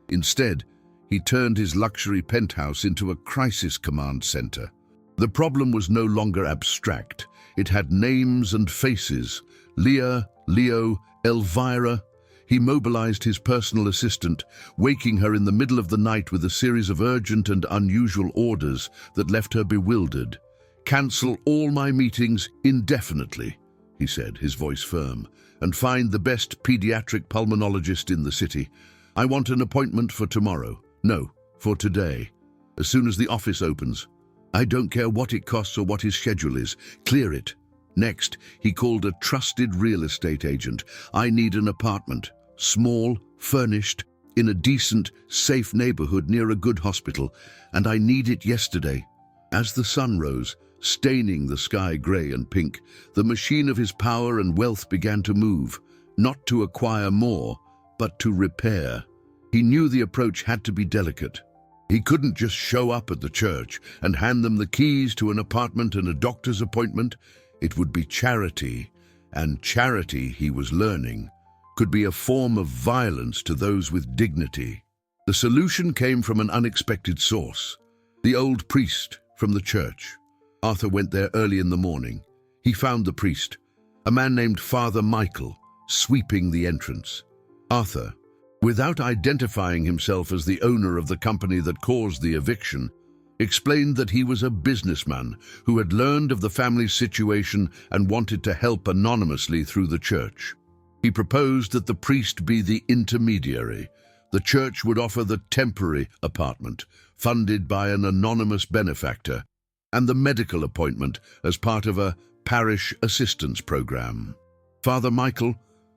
Instead, he turned his luxury penthouse into a crisis command center. The problem was no longer abstract. It had names and faces. Leah, Leo, Elvira. He mobilized his personal assistant, waking her in the middle of the night with a series of urgent and unusual orders that left her bewildered. "Cancel all my meetings indefinitely," he said, his voice firm, "and find the best pediatric pulmonologist in the city. I want an appointment for tomorrow. No, for today. As soon as the office opens. I don't care what it costs or what his schedule is. Clear it." Next, he called a trusted real estate agent. "I need an apartment. Small, furnished, in a decent, safe neighborhood near a good hospital, and I need it yesterday." As the sun rose, staining the sky gray and pink, the machine of his power and wealth began to move, not to acquire more, but to repair. He knew the approach had to be delicate. He couldn't just show up at the church and hand them the keys to an apartment and a doctor's appointment. It would be charity, and charity, he was learning, could be a form of violence to those with dignity. The solution came from an unexpected source: the old priest from the church. Arthur went there early in the morning. He found the priest, a man named Father Michael, sweeping the entrance. Arthur, without identifying himself as the owner of the company that caused the eviction, explained that he was a businessman who had learned of the family's situation and wanted to help anonymously through the church. He proposed that the priest be the intermediary. The church would offer the temporary apartment, funded by an anonymous benefactor, and the medical appointment as part of a parish assistance program. Father Michael,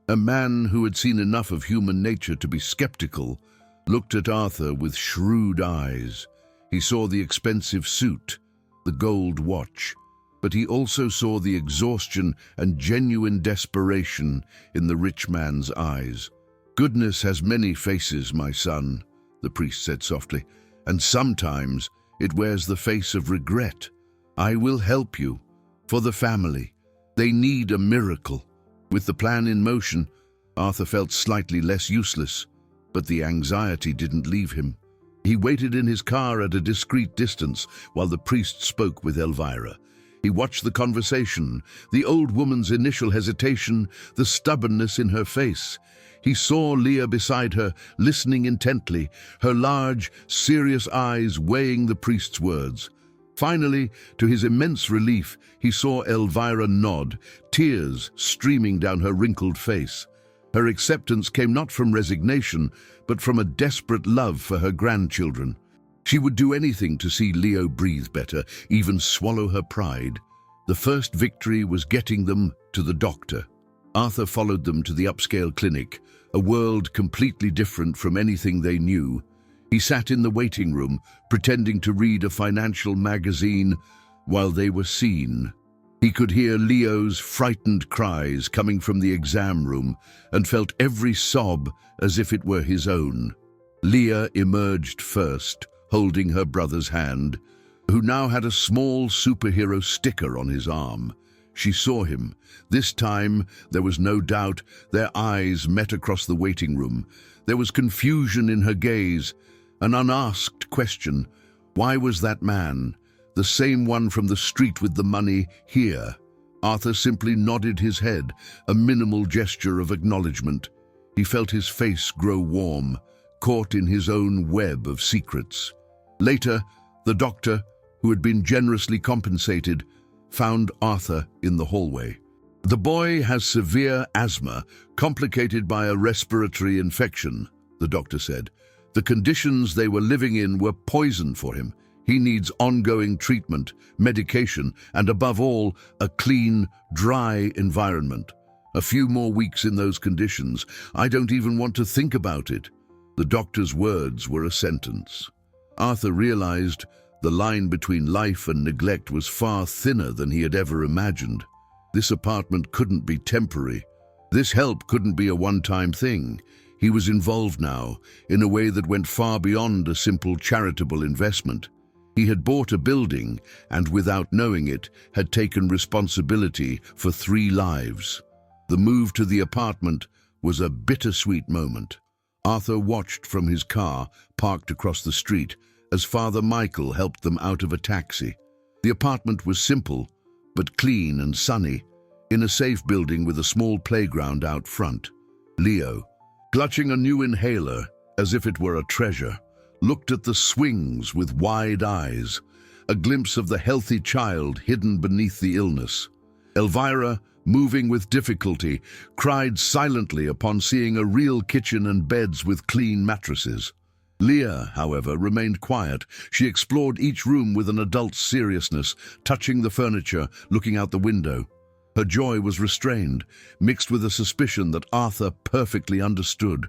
a man who had seen enough of human nature to be skeptical, looked at Arthur with shrewd eyes. He saw the expensive suit, the gold watch, but he also saw the exhaustion and genuine desperation in the rich man's eyes. "Goodness has many faces, my son," the priest said softly, "and sometimes it wears the face of regret. I will help you. For the family. They need a miracle." With the plan in motion, Arthur felt slightly less useless, but the anxiety didn't leave him. He waited in his car at a discreet distance while the priest spoke with Elvira. He watched the conversation, the old woman's initial hesitation, the stubbornness in her face. He saw Leah beside her, listening intently, her large, serious eyes weighing the priest's words. Finally, to his immense relief, he saw Elvira nod, tears streaming down her wrinkled face. Her acceptance came not from resignation, but from a desperate love for her grandchildren. She would do anything to see Leo breathe better, even swallow her pride. The first victory was getting them to the doctor. Arthur followed them to the upscale clinic, a world completely different from anything they knew. He sat in the waiting room, pretending to read a financial magazine while they were seen. He could hear Leo's frightened cries coming from the exam room and felt every sob as if it were his own. Leah emerged first, holding her brother's hand, who now had a small superhero sticker on his arm. She saw him. This time, there was no doubt. Their eyes met across the waiting room. There was confusion in her gaze, an unasked question. Why was that man, the same one from the street with the money, here? Arthur simply nodded his head, a minimal gesture of acknowledgement. He felt his face grow warm, caught in his own web of secrets. Later, the doctor, who had been generously compensated, found Arthur in the hallway. "The boy has severe asthma, complicated by a respiratory infection," the doctor said. "The conditions they were living in were poison for him. He needs ongoing treatment, medication, and above all, a clean, dry environment. A few more weeks in those conditions. I don't even want to think about it." The doctor's words were a sentence. Arthur realized the line between life and neglect was far thinner than he had ever imagined. This apartment couldn't be temporary. This help couldn't be a one-time thing. He was involved now, in a way that went far beyond a simple charitable investment. He had bought a building and, without knowing it, had taken responsibility for 3 lives. The move to the apartment was a bittersweet moment. Arthur watched from his car, parked across the street, as Father Michael helped them out of a taxi. The apartment was simple, but clean and sunny, in a safe building with a small playground out front. Leo, clutching a new inhaler as if it were a treasure, looked at the swings with wide eyes, a glimpse of the healthy child hidden beneath the illness. Elvira, moving with difficulty, cried silently upon seeing a real kitchen and beds with clean mattresses. Leah, however, remained quiet. She explored each room with an adult's seriousness, touching the furniture, looking out the window. Her joy was restrained, mixed with a suspicion that Arthur perfectly understood.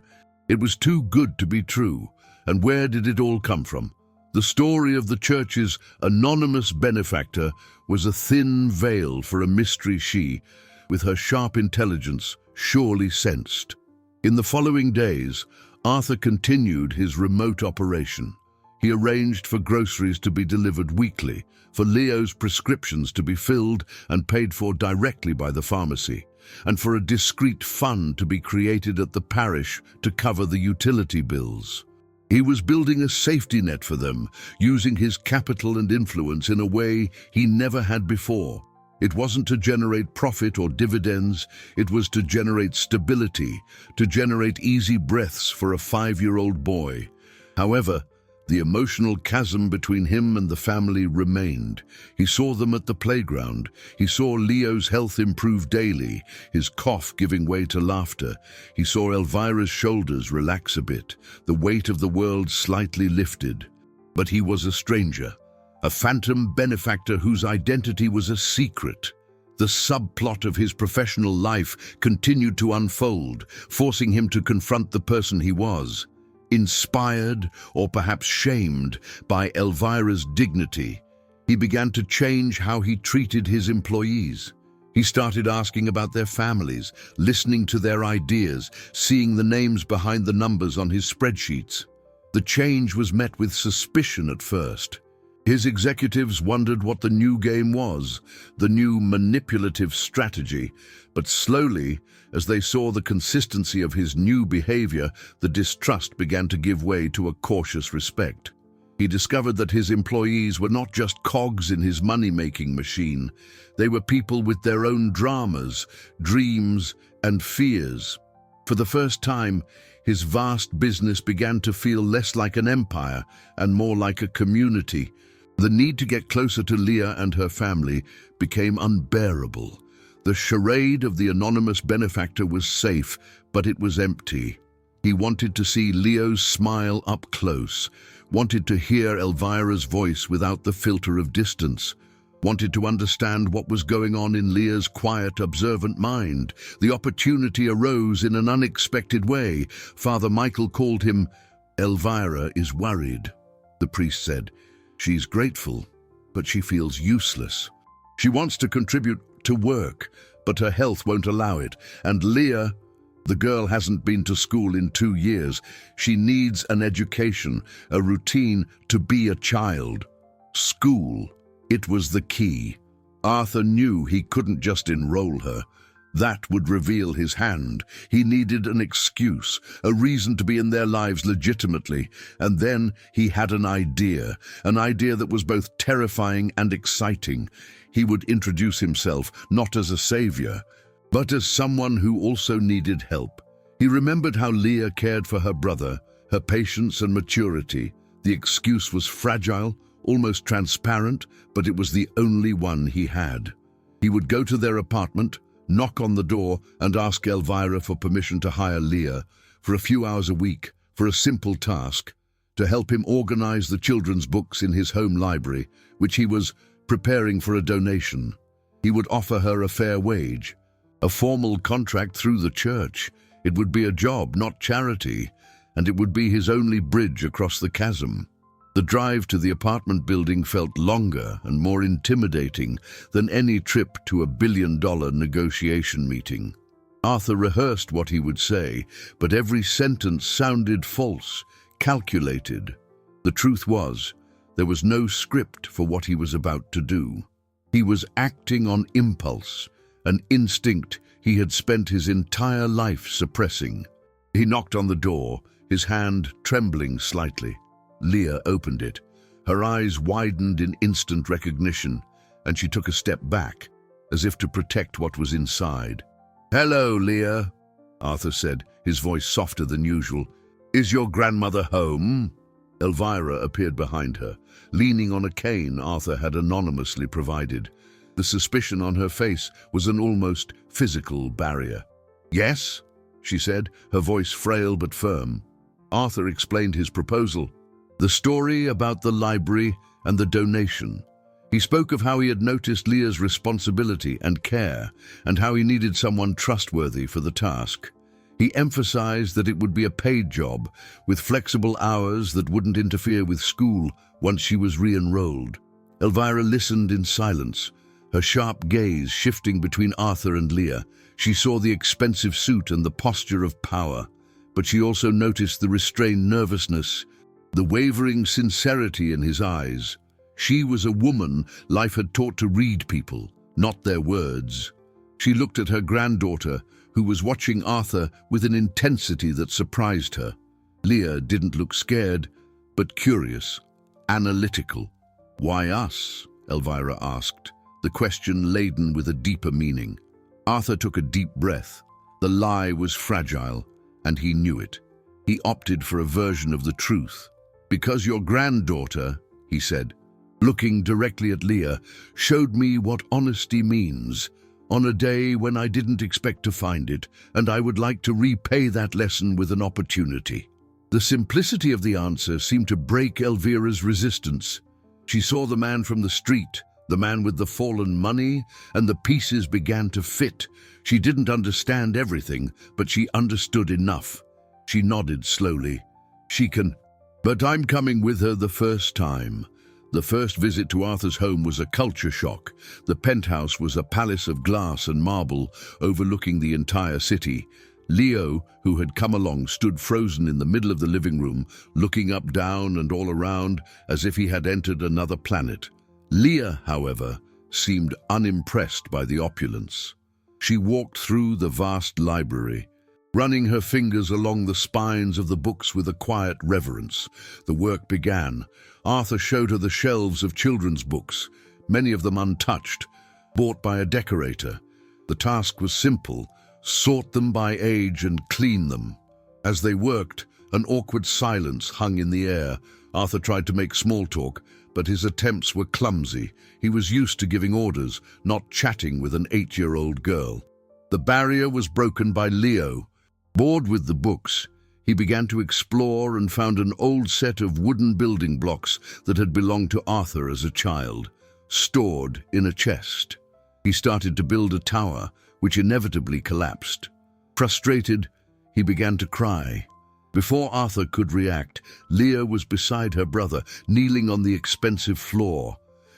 It was too good to be true. And where did it all come from? The story of the church's anonymous benefactor was a thin veil for a mystery she, with her sharp intelligence, surely sensed. In the following days, Arthur continued his remote operation. He arranged for groceries to be delivered weekly, for Leo's prescriptions to be filled and paid for directly by the pharmacy, and for a discreet fund to be created at the parish to cover the utility bills. He was building a safety net for them, using his capital and influence in a way he never had before. It wasn't to generate profit or dividends, it was to generate stability, to generate easy breaths for a 5-year-old boy. However, the emotional chasm between him and the family remained. He saw them at the playground. He saw Leo's health improve daily, his cough giving way to laughter. He saw Elvira's shoulders relax a bit, the weight of the world slightly lifted. But he was a stranger, a phantom benefactor whose identity was a secret. The subplot of his professional life continued to unfold, forcing him to confront the person he was. Inspired, or perhaps shamed, by Elvira's dignity, he began to change how he treated his employees. He started asking about their families, listening to their ideas, seeing the names behind the numbers on his spreadsheets. The change was met with suspicion at first. His executives wondered what the new game was, the new manipulative strategy, but slowly, as they saw the consistency of his new behavior, the distrust began to give way to a cautious respect. He discovered that his employees were not just cogs in his money-making machine. They were people with their own dramas, dreams, and fears. For the first time, his vast business began to feel less like an empire and more like a community. The need to get closer to Leah and her family became unbearable. The charade of the anonymous benefactor was safe, but it was empty. He wanted to see Leo's smile up close, wanted to hear Elvira's voice without the filter of distance, wanted to understand what was going on in Leah's quiet, observant mind. The opportunity arose in an unexpected way. Father Michael called him, "Elvira is worried," the priest said. "She's grateful, but she feels useless. She wants to contribute to work, but her health won't allow it. And Leah, the girl hasn't been to school in 2 years. She needs an education, a routine to be a child." School. It was the key. Arthur knew he couldn't just enroll her. That would reveal his hand. He needed an excuse, a reason to be in their lives legitimately. And then he had an idea that was both terrifying and exciting. He would introduce himself not as a savior, but as someone who also needed help. He remembered how Leah cared for her brother, her patience and maturity. The excuse was fragile, almost transparent, but it was the only one he had. He would go to their apartment, knock on the door, and ask Elvira for permission to hire Leah for a few hours a week for a simple task, to help him organize the children's books in his home library, which he was preparing for a donation. He would offer her a fair wage, a formal contract through the church. It would be a job, not charity, and it would be his only bridge across the chasm. The drive to the apartment building felt longer and more intimidating than any trip to a billion-dollar negotiation meeting. Arthur rehearsed what he would say, but every sentence sounded false, calculated. The truth was, there was no script for what he was about to do. He was acting on impulse, an instinct he had spent his entire life suppressing. He knocked on the door, his hand trembling slightly. Leah opened it. Her eyes widened in instant recognition, and she took a step back, as if to protect what was inside. "Hello, Leah," Arthur said, his voice softer than usual. "Is your grandmother home?" Elvira appeared behind her, leaning on a cane Arthur had anonymously provided. The suspicion on her face was an almost physical barrier. "Yes," she said, her voice frail but firm. Arthur explained his proposal. The story about the library and the donation. He spoke of how he had noticed Leah's responsibility and care, and how he needed someone trustworthy for the task. He emphasized that it would be a paid job, with flexible hours that wouldn't interfere with school once she was re-enrolled. Elvira listened in silence, her sharp gaze shifting between Arthur and Leah. She saw the expensive suit and the posture of power, but she also noticed the restrained nervousness, the wavering sincerity in his eyes. She was a woman life had taught to read people, not their words. She looked at her granddaughter, who was watching Arthur with an intensity that surprised her. Leah didn't look scared, but curious, analytical. "Why us?" Elvira asked, the question laden with a deeper meaning. Arthur took a deep breath. The lie was fragile, and he knew it. He opted for a version of the truth. "Because your granddaughter," he said, looking directly at Leah, "showed me what honesty means, on a day when I didn't expect to find it, and I would like to repay that lesson with an opportunity." The simplicity of the answer seemed to break Elvira's resistance. She saw the man from the street, the man with the fallen money, and the pieces began to fit. She didn't understand everything, but she understood enough. She nodded slowly. But I'm coming with her the first time." The first visit to Arthur's home was a culture shock. The penthouse was a palace of glass and marble overlooking the entire city. Leo, who had come along, stood frozen in the middle of the living room, looking up, down, and all around as if he had entered another planet. Leah, however, seemed unimpressed by the opulence. She walked through the vast library, running her fingers along the spines of the books with a quiet reverence. The work began. Arthur showed her the shelves of children's books, many of them untouched, bought by a decorator. The task was simple: sort them by age and clean them. As they worked, an awkward silence hung in the air. Arthur tried to make small talk, but his attempts were clumsy. He was used to giving orders, not chatting with an 8-year-old girl. The barrier was broken by Leo. Bored with the books, he began to explore and found an old set of wooden building blocks that had belonged to Arthur as a child, stored in a chest. He started to build a tower, which inevitably collapsed. Frustrated, he began to cry. Before Arthur could react, Leah was beside her brother, kneeling on the expensive floor.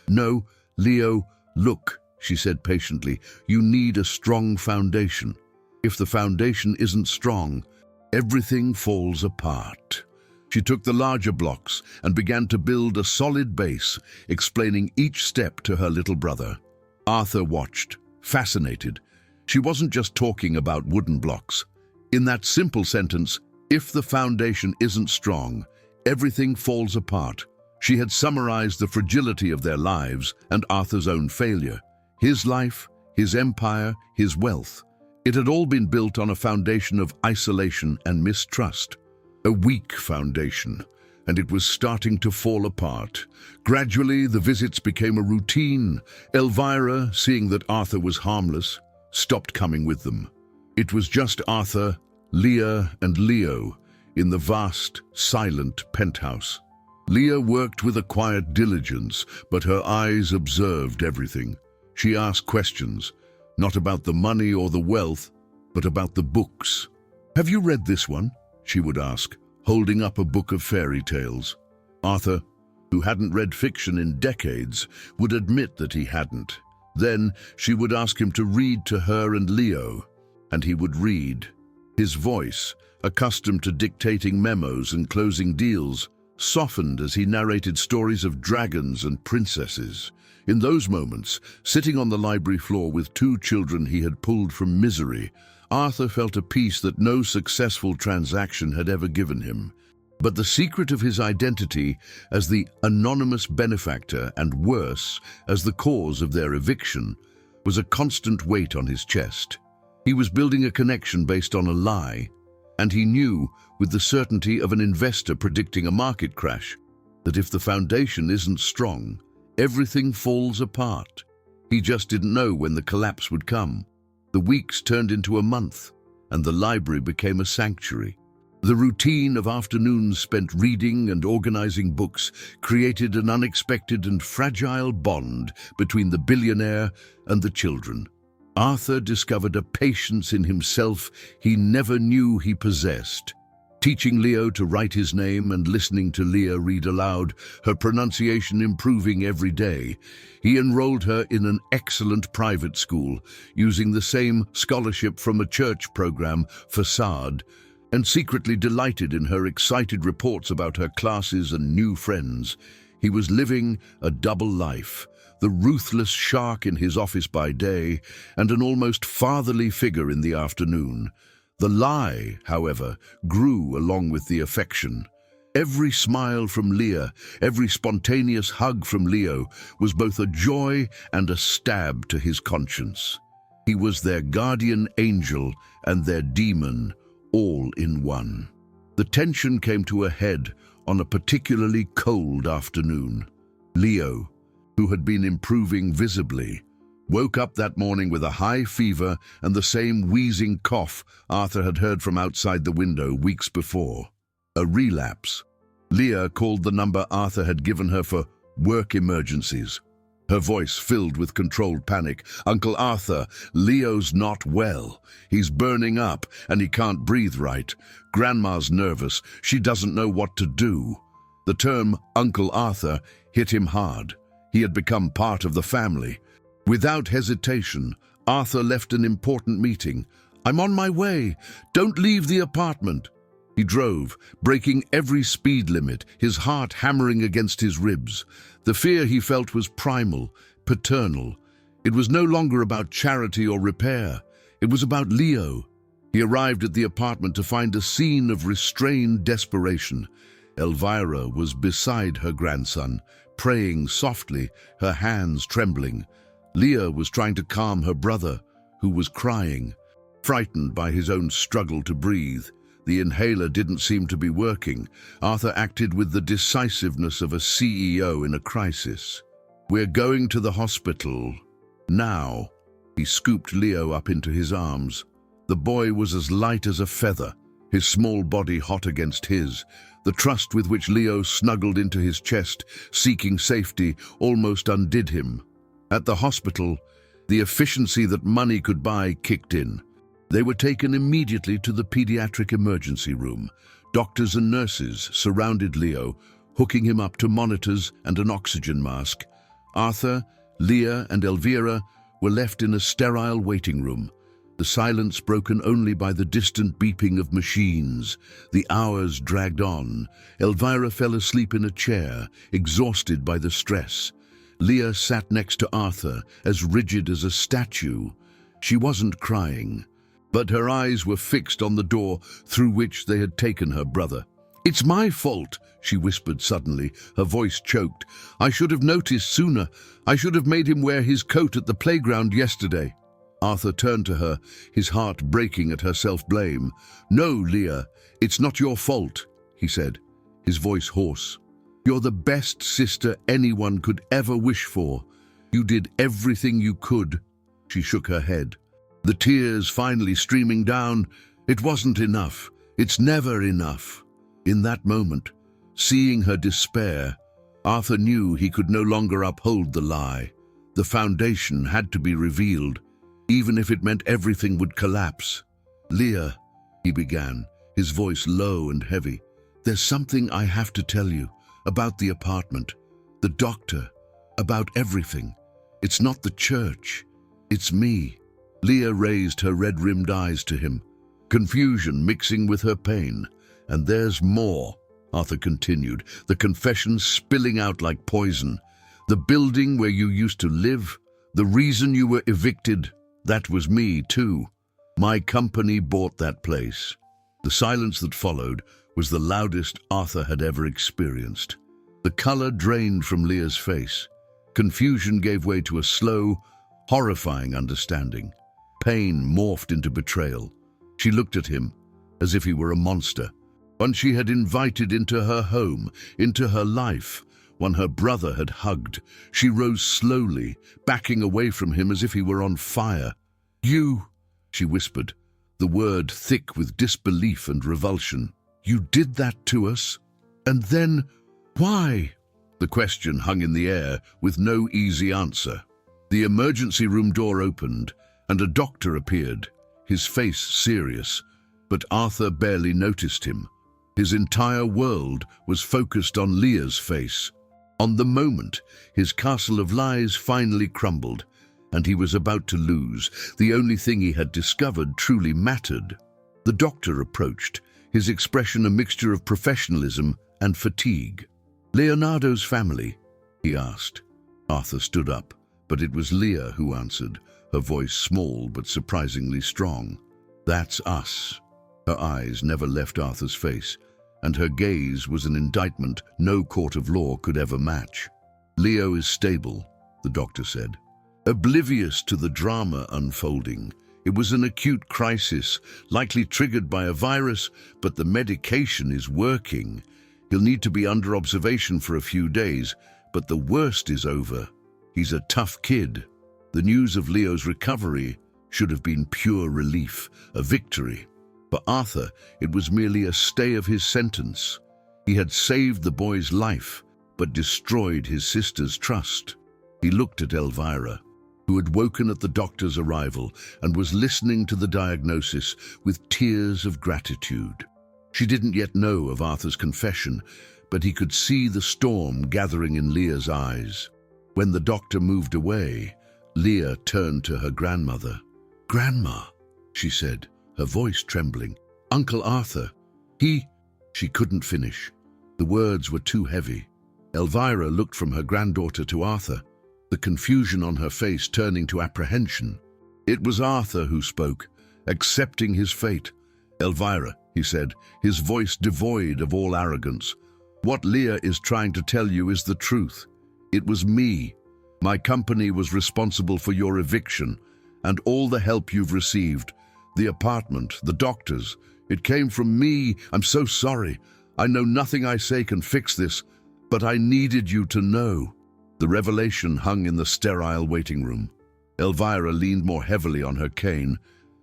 "No, Leo, look," she said patiently, "you need a strong foundation. If the foundation isn't strong, everything falls apart." She took the larger blocks and began to build a solid base, explaining each step to her little brother. Arthur watched, fascinated. She wasn't just talking about wooden blocks. In that simple sentence, "If the foundation isn't strong, everything falls apart," she had summarized the fragility of their lives and Arthur's own failure. His life, his empire, his wealth. It had all been built on a foundation of isolation and mistrust. A weak foundation, and it was starting to fall apart. Gradually, the visits became a routine. Elvira, seeing that Arthur was harmless, stopped coming with them. It was just Arthur, Leah, and Leo in the vast, silent penthouse. Leah worked with a quiet diligence, but her eyes observed everything. She asked questions, not about the money or the wealth, but about the books. "Have you read this one?" she would ask, holding up a book of fairy tales. Arthur, who hadn't read fiction in decades, would admit that he hadn't. Then she would ask him to read to her and Leo, and he would read. His voice, accustomed to dictating memos and closing deals, softened as he narrated stories of dragons and princesses. In those moments, sitting on the library floor with two children he had pulled from misery, Arthur felt a peace that no successful transaction had ever given him. But the secret of his identity as the anonymous benefactor, and worse, as the cause of their eviction, was a constant weight on his chest. He was building a connection based on a lie, and he knew, with the certainty of an investor predicting a market crash, that if the foundation isn't strong, everything falls apart. He just didn't know when the collapse would come. The weeks turned into a month, and the library became a sanctuary. The routine of afternoons spent reading and organizing books created an unexpected and fragile bond between the billionaire and the children. Arthur discovered a patience in himself he never knew he possessed. Teaching Leo to write his name and listening to Leah read aloud, her pronunciation improving every day, he enrolled her in an excellent private school, using the same scholarship from a church program, Facade, and secretly delighted in her excited reports about her classes and new friends. He was living a double life, the ruthless shark in his office by day and an almost fatherly figure in the afternoon. The lie, however, grew along with the affection. Every smile from Leah, every spontaneous hug from Leo was both a joy and a stab to his conscience. He was their guardian angel and their demon, all in one. The tension came to a head on a particularly cold afternoon. Leo, who had been improving visibly, woke up that morning with a high fever and the same wheezing cough Arthur had heard from outside the window weeks before. A relapse. Leah called the number Arthur had given her for work emergencies, her voice filled with controlled panic. "Uncle Arthur, Leo's not well. He's burning up and he can't breathe right. Grandma's nervous. She doesn't know what to do." The term Uncle Arthur hit him hard. He had become part of the family. Without hesitation, Arthur left an important meeting. "I'm on my way. Don't leave the apartment." He drove, breaking every speed limit, his heart hammering against his ribs. The fear he felt was primal, paternal. It was no longer about charity or repair. It was about Leo. He arrived at the apartment to find a scene of restrained desperation. Elvira was beside her grandson, praying softly, her hands trembling. Leah was trying to calm her brother, who was crying. Frightened by his own struggle to breathe, the inhaler didn't seem to be working. Arthur acted with the decisiveness of a CEO in a crisis. "We're going to the hospital now." He scooped Leo up into his arms. The boy was as light as a feather, his small body hot against his. The trust with which Leo snuggled into his chest, seeking safety, almost undid him. At the hospital, the efficiency that money could buy kicked in. They were taken immediately to the pediatric emergency room. Doctors and nurses surrounded Leo, hooking him up to monitors and an oxygen mask. Arthur, Leah, and Elvira were left in a sterile waiting room, the silence broken only by the distant beeping of machines. The hours dragged on. Elvira fell asleep in a chair, exhausted by the stress. Leah sat next to Arthur, as rigid as a statue. She wasn't crying, but her eyes were fixed on the door through which they had taken her brother. "It's my fault," she whispered suddenly, her voice choked. "I should have noticed sooner. I should have made him wear his coat at the playground yesterday." Arthur turned to her, his heart breaking at her self-blame. "No, Leah, it's not your fault," he said, his voice hoarse. "You're the best sister anyone could ever wish for. You did everything you could." She shook her head, the tears finally streaming down. It wasn't enough. It's never enough. In that moment, seeing her despair, Arthur knew he could no longer uphold the lie. The foundation had to be revealed, even if it meant everything would collapse. "Leah," he began, his voice low and heavy, "there's something I have to tell you. about the apartment, the doctor, about everything. It's not the church, it's me. Leah raised her red-rimmed eyes to him, confusion mixing with her pain. And there's more, Arthur continued, the confessions spilling out like poison. The building where you used to live, the reason you were evicted, that was me too. My company bought that place. The silence that followed was the loudest Arthur had ever experienced. The color drained from Leah's face. Confusion gave way to a slow, horrifying understanding. Pain morphed into betrayal. She looked at him as if he were a monster, one she had invited into her home, into her life, one her brother had hugged. She rose slowly, backing away from him as if he were on fire. "You," she whispered, the word thick with disbelief and revulsion. "You did that to us? And then, why?" The question hung in the air with no easy answer. The emergency room door opened, and a doctor appeared, his face serious, but Arthur barely noticed him. His entire world was focused on Leah's face. On the moment, his castle of lies finally crumbled, and he was about to lose the only thing he had discovered truly mattered. The doctor approached, his expression a mixture of professionalism and fatigue. "Leonardo's family?" he asked. Arthur stood up, but it was Leah who answered, her voice small but surprisingly strong. "That's us." Her eyes never left Arthur's face, and her gaze was an indictment no court of law could ever match. "Leo is stable," the doctor said, oblivious to the drama unfolding. It was an acute crisis, likely triggered by a virus, but the medication is working. He'll need to be under observation for a few days, but the worst is over. He's a tough kid. The news of Leo's recovery should have been pure relief, a victory. For Arthur, it was merely a stay of his sentence. He had saved the boy's life, but destroyed his sister's trust. He looked at Elvira, who had woken at the doctor's arrival and was listening to the diagnosis with tears of gratitude. She didn't yet know of Arthur's confession, but he could see the storm gathering in Leah's eyes. When the doctor moved away, Leah turned to her grandmother. "Grandma," she said, her voice trembling. "Uncle Arthur, She couldn't finish. The words were too heavy. Elvira looked from her granddaughter to Arthur, the confusion on her face turning to apprehension. It was Arthur who spoke, accepting his fate. "Elvira," he said, his voice devoid of all arrogance, "what Leah is trying to tell you is the truth. It was me. My company was responsible for your eviction and all the help you've received. The apartment, the doctors, it came from me. I'm so sorry. I know nothing I say can fix this, but I needed you to know." The revelation hung in the sterile waiting room. Elvira leaned more heavily on her cane,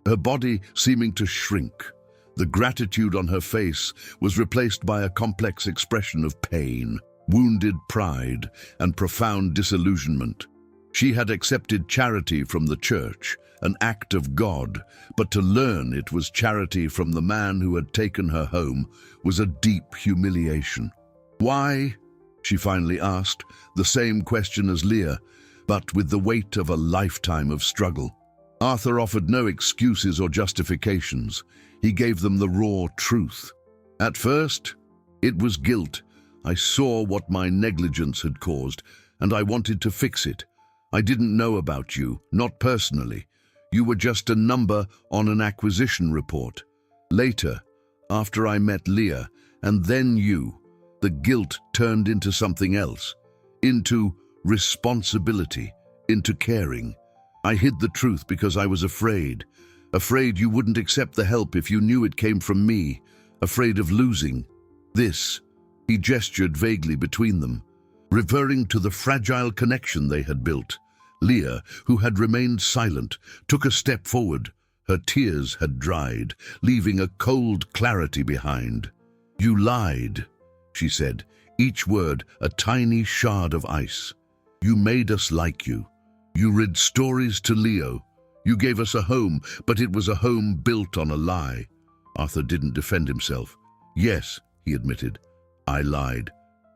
her body seeming to shrink. The gratitude on her face was replaced by a complex expression of pain, wounded pride, and profound disillusionment. She had accepted charity from the church, an act of God, but to learn it was charity from the man who had taken her home was a deep humiliation. "Why?" she finally asked, the same question as Leah, but with the weight of a lifetime of struggle. Arthur offered no excuses or justifications. He gave them the raw truth. "At first, it was guilt. I saw what my negligence had caused, and I wanted to fix it. I didn't know about you, not personally. You were just a number on an acquisition report. Later, after I met Leah, and then you, the guilt turned into something else, into responsibility, into caring. I hid the truth because I was afraid you wouldn't accept the help if you knew it came from me, afraid of losing. This," he gestured vaguely between them, referring to the fragile connection they had built. Leah, who had remained silent, took a step forward. Her tears had dried, leaving a cold clarity behind. "You lied," she said, each word a tiny shard of ice. "You made us like you. You read stories to Leo. You gave us a home, but it was a home built on a lie." Arthur didn't defend himself. "Yes," he admitted, "I lied.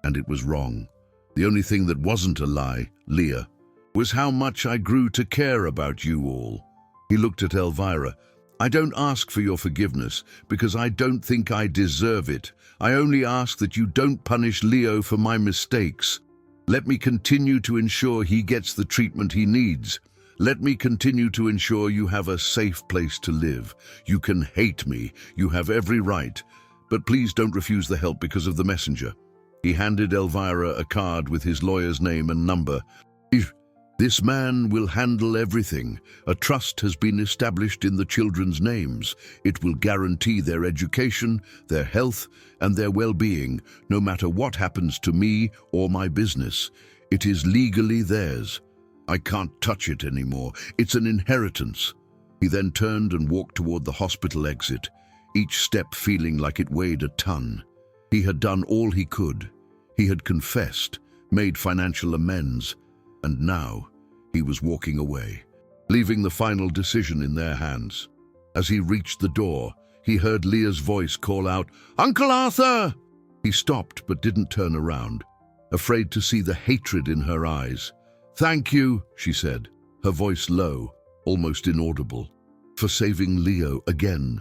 And it was wrong. The only thing that wasn't a lie, Leah, was how much I grew to care about you all. He looked at Elvira. I don't ask for your forgiveness because I don't think I deserve it. I only ask that you don't punish Leo for my mistakes. Let me continue to ensure he gets the treatment he needs. Let me continue to ensure you have a safe place to live. You can hate me. You have every right. But please don't refuse the help because of the messenger. He handed Elvira a card with his lawyer's name and number. This man will handle everything. A trust has been established in the children's names. It will guarantee their education, their health, and their well-being, no matter what happens to me or my business. It is legally theirs. I can't touch it anymore. It's an inheritance. He then turned and walked toward the hospital exit, each step feeling like it weighed a ton. He had done all he could. He had confessed, made financial amends, and now he was walking away, leaving the final decision in their hands. As he reached the door, he heard Leah's voice call out, "Uncle Arthur!" He stopped but didn't turn around, afraid to see the hatred in her eyes. "Thank you," she said, her voice low, almost inaudible, "for saving Leo again."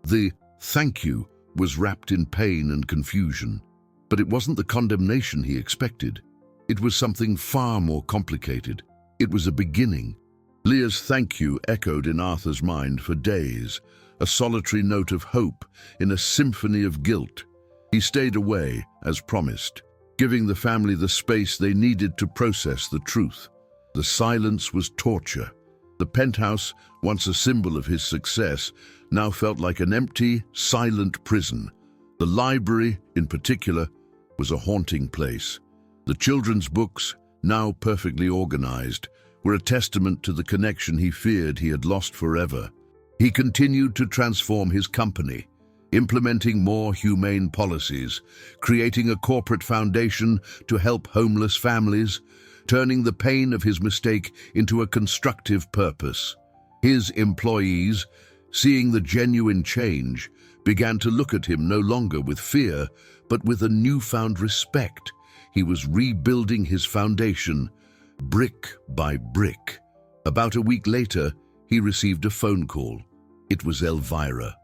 The "thank you" was wrapped in pain and confusion, but it wasn't the condemnation he expected. It was something far more complicated. It was a beginning. Leah's thank you echoed in Arthur's mind for days, a solitary note of hope in a symphony of guilt. He stayed away, as promised, giving the family the space they needed to process the truth. The silence was torture. The penthouse, once a symbol of his success, now felt like an empty, silent prison. The library, in particular, was a haunting place. The children's books, now perfectly organized, were a testament to the connection he feared he had lost forever. He continued to transform his company, implementing more humane policies, creating a corporate foundation to help homeless families, turning the pain of his mistake into a constructive purpose. His employees, seeing the genuine change, began to look at him no longer with fear, but with a newfound respect. He was rebuilding his foundation, brick by brick. About a week later, he received a phone call. It was Elvira.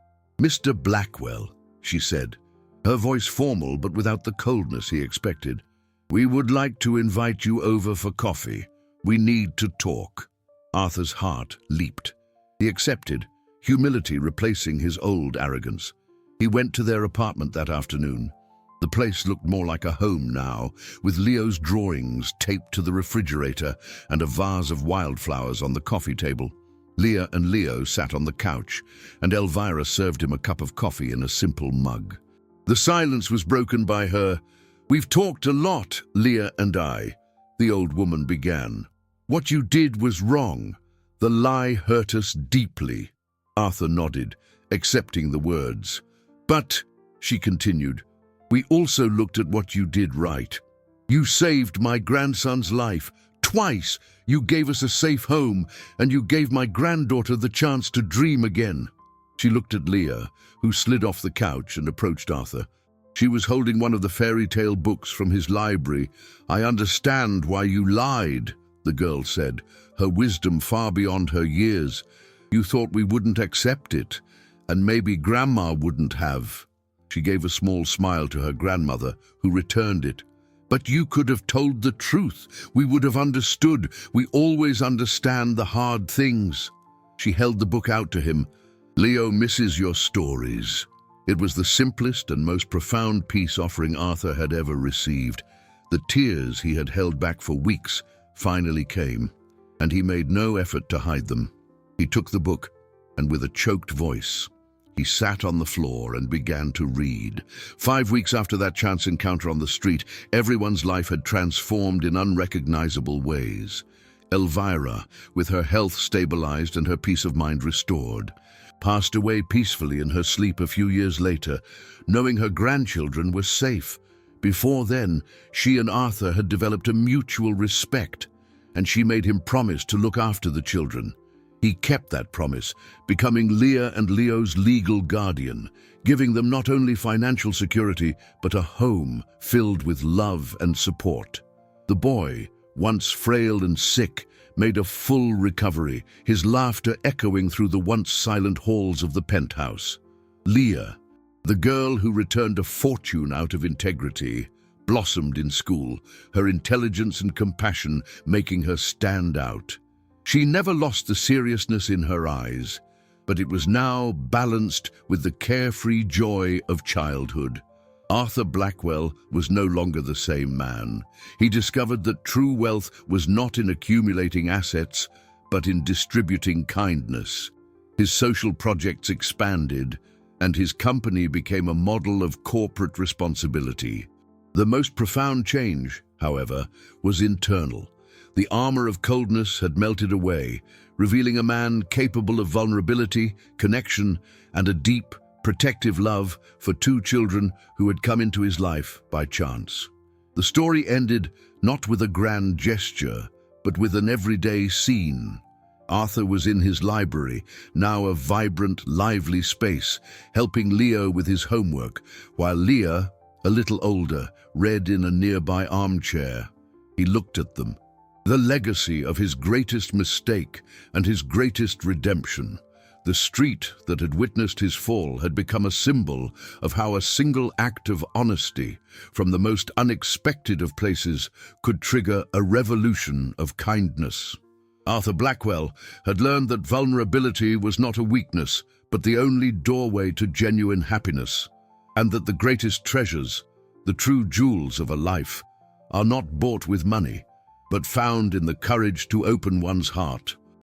"Mr. Blackwell," she said, her voice formal but without the coldness he expected. "We would like to invite you over for coffee. We need to talk." Arthur's heart leaped. He accepted, humility replacing his old arrogance. He went to their apartment that afternoon. The place looked more like a home now, with Leo's drawings taped to the refrigerator and a vase of wildflowers on the coffee table. Leah and Leo sat on the couch, and Elvira served him a cup of coffee in a simple mug. The silence was broken by her, "We've talked a lot, Leah and I," the old woman began. "What you did was wrong. The lie hurt us deeply." Arthur nodded, accepting the words. "But," she continued, "we also looked at what you did right. You saved my grandson's life. Twice you gave us a safe home, and you gave my granddaughter the chance to dream again." She looked at Leah, who slid off the couch and approached Arthur. She was holding one of the fairy tale books from his library. "I understand why you lied," the girl said, her wisdom far beyond her years. "You thought we wouldn't accept it, and maybe Grandma wouldn't have." She gave a small smile to her grandmother, who returned it. "But you could have told the truth. We would have understood. We always understand the hard things." She held the book out to him. "Leo misses your stories." It was the simplest and most profound peace offering Arthur had ever received. The tears he had held back for weeks finally came, and he made no effort to hide them. He took the book, and with a choked voice, he sat on the floor and began to read. 5 weeks after that chance encounter on the street, everyone's life had transformed in unrecognizable ways. Elvira, with her health stabilized and her peace of mind restored, passed away peacefully in her sleep a few years later, knowing her grandchildren were safe. Before then, she and Arthur had developed a mutual respect, and she made him promise to look after the children. He kept that promise, becoming Leah and Leo's legal guardian, giving them not only financial security, but a home filled with love and support. The boy, once frail and sick, made a full recovery, his laughter echoing through the once silent halls of the penthouse. Leah, the girl who returned a fortune out of integrity, blossomed in school, her intelligence and compassion making her stand out. She never lost the seriousness in her eyes, but it was now balanced with the carefree joy of childhood. Arthur Blackwell was no longer the same man. He discovered that true wealth was not in accumulating assets, but in distributing kindness. His social projects expanded, and his company became a model of corporate responsibility. The most profound change, however, was internal. The armor of coldness had melted away, revealing a man capable of vulnerability, connection, and a deep, protective love for two children who had come into his life by chance. The story ended not with a grand gesture, but with an everyday scene. Arthur was in his library, now a vibrant, lively space, helping Leo with his homework, while Leah, a little older, read in a nearby armchair. He looked at them. The legacy of his greatest mistake and his greatest redemption. The street that had witnessed his fall had become a symbol of how a single act of honesty, from the most unexpected of places, could trigger a revolution of kindness. Arthur Blackwell had learned that vulnerability was not a weakness, but the only doorway to genuine happiness, and that the greatest treasures, the true jewels of a life, are not bought with money, but found in the courage to open one's heart.